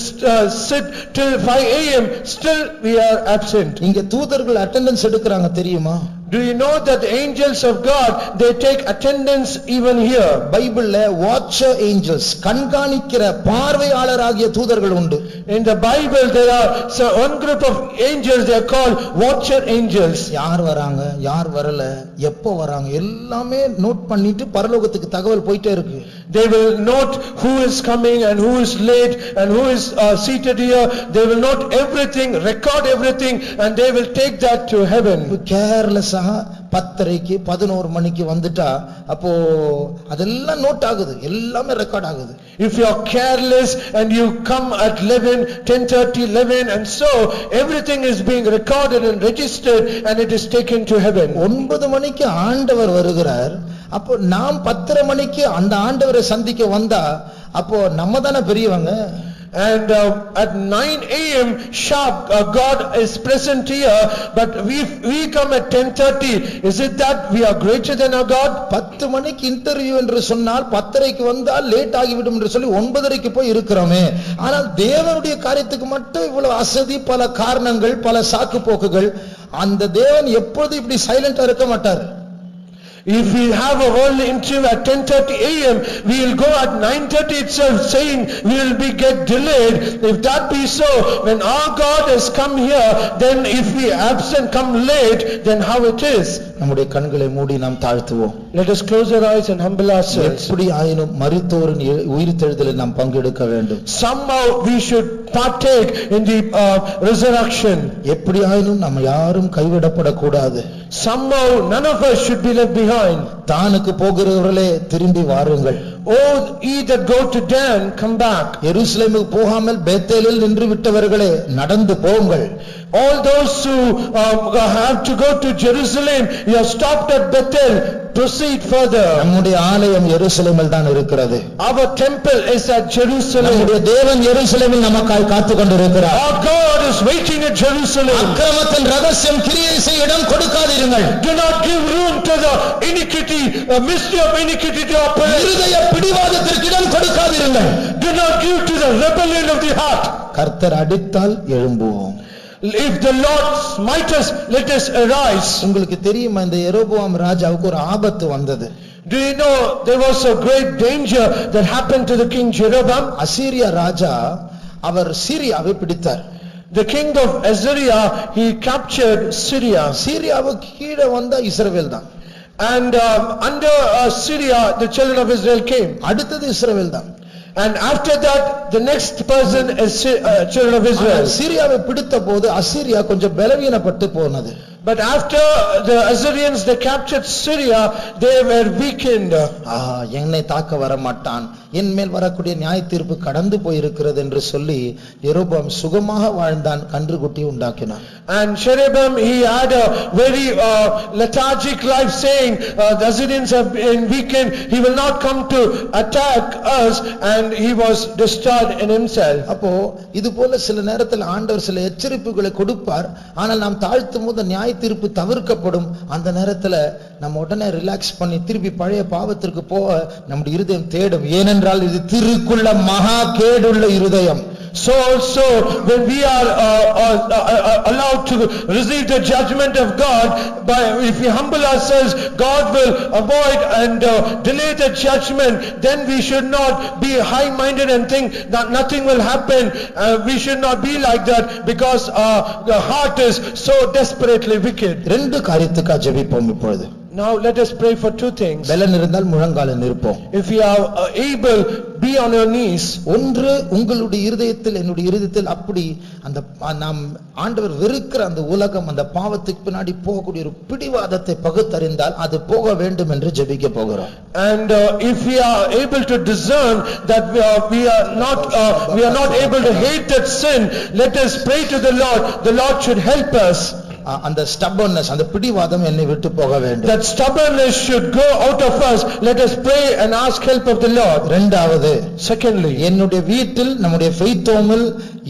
sit till 5 a.m., still we are absent. இங்க தூதர்கள் attendance எடுக்கறாங்க தெரியுமா? Do you know that the angels of God, they take attendance even here? பைபிள்ல watcher Angeles, கண்காணிக்கிற பார்வையாளராகிய தூதர்கள் உண்டு. In the Bible there are one group of angels, they are called watcher angels. யார் வராங்க, யார் வரல, எப்போ வராங்க எல்லாமே நோட் பண்ணிட்டு பரலோகத்துக்கு தகவல் போயிட்டே இருக்கு. They will note who is coming and who is late and who is seated here. They will note everything, record everything, and they will take that to heaven. கேர்லெஸ்ஸா 10:30க்கு 11 மணிக்கு வந்துட்டா அப்போ அதெல்லாம் நோட் ஆகுது, எல்லாமே ரெக்கார்ட் ஆகுது. If you are careless and you come at 11, 10:30, 11, and so everything is being recorded and registered and it is taken to heaven. 9 மணிக்கு ஆண்டவர் வருகிறார், அப்போ நாம் 10:30 மணிக்கு அந்த ஆண்டவரை சந்திக்க வந்தா அப்போ நம்ம தானே பெரியவங்க. And at 9 a.m. sharp, God is present here, but we come at 10:30. Is it that we are greater than our God? 10 மணிக்கு இன்டர்வியூ என்று சொன்னால் 10:30க்கு வந்தால் லேட் ஆகிவிடும் என்று சொல்லி 9:30க்கு போய் இருக்கிறோமே. ஆனால் தேவனுடைய காரியத்துக்கு மட்டும் இவ்வளவு அசதி, பல காரணங்கள், பல சாக்கு போக்குகள். அந்த தேவன் எப்பொழுது இப்படி சைலண்டா இருக்க மாட்டார். If we have a worldly interview at 10:30 a.m., we will go at 9:30 itself saying we will get delayed. If that be so, when our God has come here, then if we absent, come late, then how it is? நம்முடைய கண்களை மூடி நாம் தாழ்த்துவோம். Let us close our eyes and humble ourselves. எப்படி ஆயினும் மரித்தோரின் உயிர்த்தெழுதலில் நாம் பங்கெடுக்க வேண்டும். Somehow we should partake in the resurrection. எப்படி ஆயினும் நாம் யாரும் கைவிடப்படக்கூடாது. Somehow none of us should be left behind. தானுக்கு போகிறவர்களே திரும்பி வாருங்கள். Oh, ye that go to Dan, come back. எருசலேமுக்கு போகாமல் பெத்தேலில் நின்று விட்டவர்களே நடந்து போங்கள். All those who have to go to Jerusalem, you have stopped at Bethel, proceed further. நம்முடைய ஆலயம் எருசலேமில் தான் இருக்கிறது. Our temple is at Jerusalem. நம்முடைய தேவன் எருசலேமில் நமக்காய் காத்துக் கொண்டிருக்கிறார். Our God is waiting at Jerusalem. அக்கிரமத்தின் ரகசியம் கிரியை செய்ய இடம் கொடுக்காதீர்கள். Do not give room to the iniquity, mystery of iniquity to operate. இருதய பிடிவாதத்திற்கு இடம் கொடுக்காதீர்கள். Do not give to the rebellion of the heart. கர்த்தர் அடித்தால் எழும்புவோம். If the Lord smite us, let us arise. உங்களுக்கு தெரியுமா இந்த யெரொபெயாம் ராஜாவுக்கு ஒரு ஆபத்து வந்தது. Do you know there was a great danger that happened to the king Jeroboam? அசீரியா ராஜா அவர் சீரியாவை பிடித்தார். The king of Assyria, he captured Syria. சீரியாவுக்கு கீழே வந்தா இஸ்ரவேல் தான். And under Syria, the children of Israel came. அடுத்தது இஸ்ரவேல் தான். And after that, the next person is children of Israel. சீரியாவை பிடித்த போது அசீரியா கொஞ்சம் பலவீனப்பட்டு போனது. But after the Assyrians, they captured Syria, they were weakened. என்னை தாக்க வர மாட்டான், என் மேல் வரக்கூடிய நியாய தீர்ப்பு கடந்து போயிருக்கிறது என்று சொல்லி யெரொபெயாம் சுகமாக வாழ்ந்தான், கன்றுக்குட்டி உண்டாக்கினான். And Jeroboam, he had a very lethargic life, saying the Assyrians have been weakened, he will not come to attack us, and he was destroyed in himself. அப்போ இது போல சில நேரத்தில் ஆண்டவர் சில எச்சரிப்புகளை கொடுப்பார். ஆனால் நாம் தாழ்த்தும் போது நியாய தீர்ப்பு தவிர்க்கப்படும். அந்த நேரத்துல நம்ம உடனே ரிலாக்ஸ் பண்ணி திருப்பி பழைய பாவத்திற்கு போக நம்முடைய இருதயம் தேடும். ஏனென்றால் இது திருக்குள்ள மகா கேடுள்ள இருதயம். So also when we are allowed to receive the judgment of God, if we humble ourselves, God will avoid and delay the judgment. Then we should not be high-minded and think that nothing will happen. We should not be like that, because our heart is so desperately wicked. ரெண்டு காரியத்துக்காக ஜெபிப்போம் இப்பொழுது. Now let us pray for two things. பலன் இருந்தால் முழங்காலில் நிற்போம். If we are able, be on your knees. ஒன்று, உங்களுடைய இருதயத்தில் என்னுடைய இருதயத்தில் அப்படி அந்த நாம் ஆண்டவர் வெறுக்கிற அந்த உலகம், அந்த பாவத்துக்கு பின்னாடி போகக்கூடிய ஒரு பிடிவாதத்தை பகுத்தறிந்தால் அது போக வேண்டும் என்று ஜெபிக்க போகிறோம். And if we are able to discern that we are not able to hate that sin, let us pray to the Lord. The Lord should help us. அந்த stubbornness, அந்த பிடிவாதம் என்னை விட்டு போக வேண்டும். That stubbornness should go out of us. Let us pray and ask help of the Lord. இரண்டாவது, secondly, என்னுடைய வீட்டில் நம்முடைய faith homeல்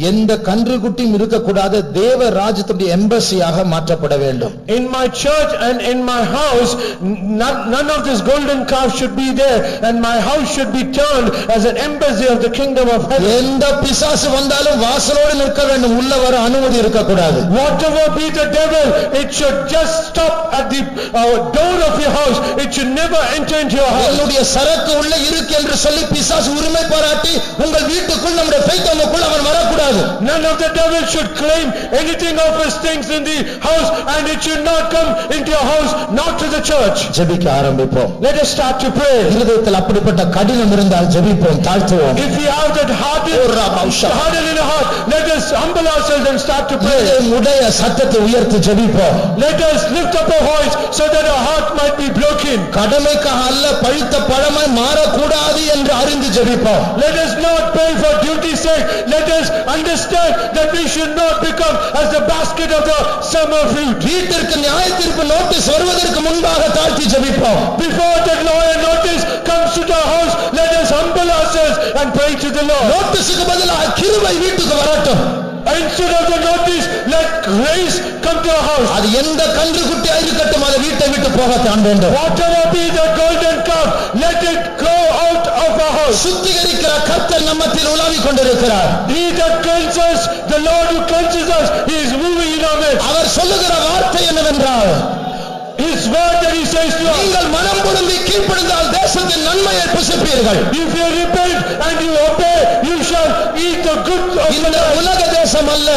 எந்த கன்றுக்குட்டியும் இருக்கக்கூடாது, தேவ ராஜ்யத்துடைய எம்பசியாக மாற்றப்பட வேண்டும். In my church and in my house, none of this golden calf should be there, and my house should be turned as an embassy of the kingdom of heaven. எந்த பிசாசு வந்தாலும் வாசலோடு நிற்க வேண்டும், உள்ள வர அனுமதி இருக்கக்கூடாது. Whatever be the devil, it should just stop at the door of your house. It should never enter into your house. என்னுடைய சரக்கு உள்ள இருக்கு என்று சொல்லி பிசாசு உரிமை பாராட்டி உங்கள் வீட்டுக்குள் நம்முடைய faith homeக்குள் அவன் வரக்கூடாது. None of the devil should claim anything of his things in the house, and it should not come into your house, not to the church. ஜெபிக்க ஆரம்பிப்போம். Let us start to pray. இருதயத்தில் அப்படிப்பட்ட கடினம் இருந்தால் ஜெபிப்போம், தாழ்த்துவோம். If we have that hardened in our heart, let us humble ourselves and start to pray. உடைய சத்தத்தை உயர்த்தி ஜெபிப்போம். Let us lift up our voice so that our heart might be broken. கடமைக்காக அல்ல, பழுத்த பழமாய் மாறக்கூடாது என்று அறிந்து ஜெபிப்போம். Let us not pray for duty's sake. Let us understand that we should not become as the basket of the summer fruit. வீட்டிற்கு நியாய தீர்ப்பு நோட்டீஸ் வருவதற்கு முன்பாக தாழ்த்தி ஜெபிப்போம். Before that lawyer notice comes to the house, let us humble ourselves and pray to the Lord. நோட்டீஸுக்கு பதிலாக கிருபை வீட்டுக்கு வரட்டும். Instead of the notice, let grace come to our house. அது எந்த கன்றுக்குட்டியா இருக்கட்டும், அது வீட்டை விட்டு போகத்தான் வேண்டும். Whatever be the golden calf, let it go out of our house. சுத்திகரிக்கிற கர்த்தர் நம்மத்தில் உலாவிக் கொண்டிருக்கிறார். He that cleanses, the Lord who cleanses us, he is moving in our midst. அவர் சொல்லுகிற வார்த்தை என்னவென்றால், His word that he says to us, நீங்கள் மனம் பொருந்தி கீழ்ப்படிந்தால் தேசத்தின் நன்மையை புசிப்பீர்கள். if you repent and you obey, you shall eat the good of the இந்த land. உலக தேசம் அல்ல,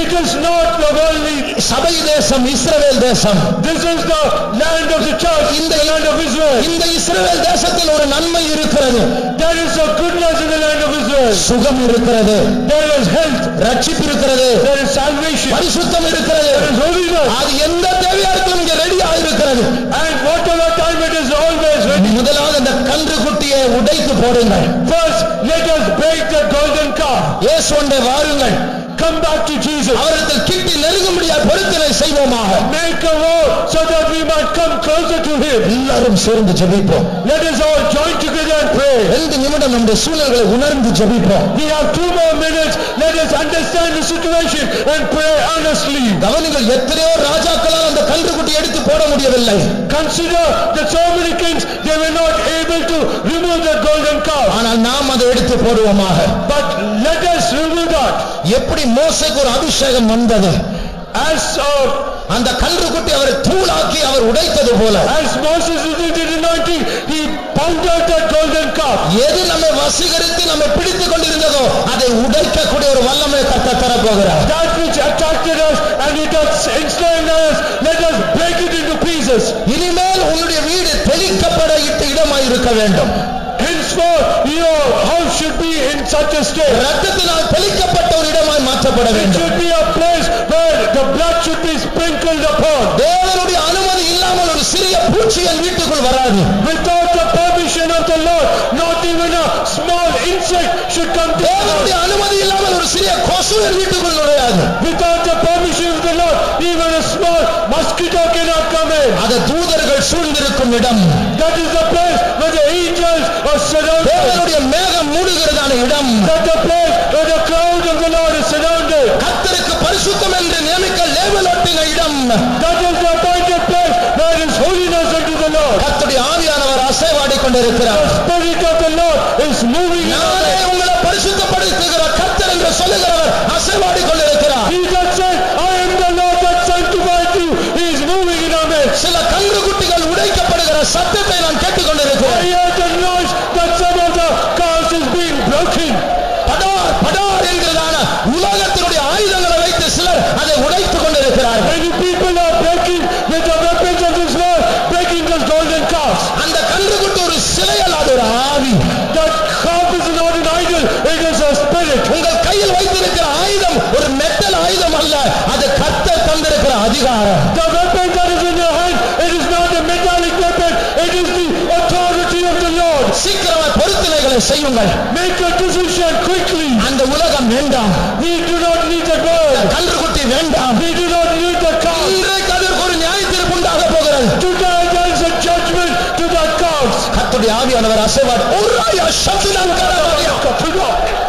It is not the worldly, சபை தேசம், இஸ்ரவேல் தேசம். this is the land of the church, the land of Israel. இந்த இஸ்ரவேல் தேசத்தில் ஒரு நன்மை இருக்கிறது. There is a goodness in the land of Israel. சுகம் இருக்கிறது, There is health, ரட்சிப்பு இருக்கிறது, there is salvation, பரிசுத்தம் இருக்கிறது. there is holiness, அது எந்த தேவையாருக்கும் இங்க ரெடியா இருக்கிறது. and whatever time it is always ready. முதலாவது அந்த கன்றுக்குட்டியை உடைத்து போடுங்கள். First, let us break the golden calf. இயேசுவே வாருங்கள். Come back to Jesus. அவரிடத்தில் கிட்டி நெருங்கும்படியாய் பொருத்தனை செய்வோமாக. Make a vow so that we might come closer to him. எல்லாரும் சேர்ந்து ஜெபிப்போம். Let us all join together and pray. 2 நிமிடம் நம்முடைய சூழ்நிலைகளை உணர்ந்து ஜெபிப்போம். We have 2 more minutes. Let us understand the situation and pray earnestly. கவனிங்கள், எத்தனையோ ராஜாக்களால் அந்த கன்றுக்குட்டி எடுத்து போட முடியவில்லை. Consider that so many kings, they were not able to remove the golden calf. ஆனால் நாம் அதை எடுத்து போடுவோமாக. But let us remove that. எப்படி மோசேக்கு ஒரு அபிஷேகம் வந்தது, As அந்த கன்றுக்குட்டி அவர் தூளாக்கி அவர் உடைத்தது போல, Moses received the anointing, he pounded that golden calf. எது நம்மை வசீகரித்து நம்மை பிடித்துக் கொண்டிருந்ததோ அதை உடைக்கக்கூடிய ஒரு வல்லமை கர்த்தர் தரப்போகிறார். That which attracted us and it has ensnared us, let us break it into pieces. இனிமேல் உன்னுடைய வீடு தெளிக்கப்பட இட்ட இடமாய் இருக்க வேண்டும். Henceforth, your house should be in such a state. ரத்தத்தினால் தெளிக்கப்பட்ட ஒரு இடமாய் மாற்றப்பட It வேண்டும். should be a place where the blood should be sprinkled upon. தேவனுடைய அனுமதி இல்லாமல் ஒரு சிறிய பூச்சி என் வீட்டுக்குள் வராது. Without the permission of the Lord, not even a small insect should come to the தேவனுடைய house. அனுமதி இல்லாமல் ஒரு சிறிய கொசு என் வீட்டுக்குள் நுழையாது. Without the permission of the Lord, even a small mosquito cannot come in. அது தூதர்கள் சூழ்ந்திருக்கும் இடம். That is the place where the angels are surrounded. தேவனுடைய மேகம் மூடுகிறதான இடம். That the place where the cloud of the Lord is surrounded. கர்த்தருக்கு பரிசுத்தம் என்று நியமிக்க லேபல் ஒட்டின இடம். That is the appointed place where is holiness unto the Lord. கர்த்தருடைய ஆவியானவர் அசைவாடிக் கொண்டிருக்கிறார். The Spirit of the Lord is moving in our நானே midst. உங்களை பரிசுத்தப்படுத்துகிற கர்த்தர் என்று சொல்லுகிறவர் அசைவாடிக் கொண்டிருக்கிறார். He that said, I am the Lord that sanctified you, he is moving in our midst. சில கன்றுக்குட்டிகள் உடைக்கப்படுகிற சத்தத்தை நான் கேட்டுக்கொண்டிருக்கிறேன். I hear the noise that some of the cars is being broken. படார் படார் என்கிறதான உலகத்தினுடைய ஆயுதங்களை வைத்து சிலர் அதை உடைத்துக் கொண்டிருக்கிறார்கள். Many people are breaking with the weapons of this world, breaking those golden calves. அந்த கன்றுக்குட்டி ஒரு சிலையல், அது ஒரு ஆவி. That calf is not an idol, it is a spirit. உங்கள் கையில் வைத்திருக்கிற ஆயுதம் ஒரு மெட்டல் ஆயுதம் அல்ல, அது கர்த்தர் தந்திருக்கிற அதிகாரம். The weapon that is in your hand, it is not a metallic weapon, it is the authority of the Lord. சீக்கிரமா பொருத்தனைகளை செய்யுங்கள். Make a decision quickly. அந்த உலகம் வேண்டாம், We do not need the world. கன்றுக்குட்டி வேண்டாம். We do not need the calf. இன்றைக்கு அதற்கு ஒரு நியாயத்தீர்ப்பு உண்டாக போகிறது. Today there is a judgment to that calf. கர்த்தருடைய ஆவியானவர் அசைவாடி ஒரு சத்துனான் To God.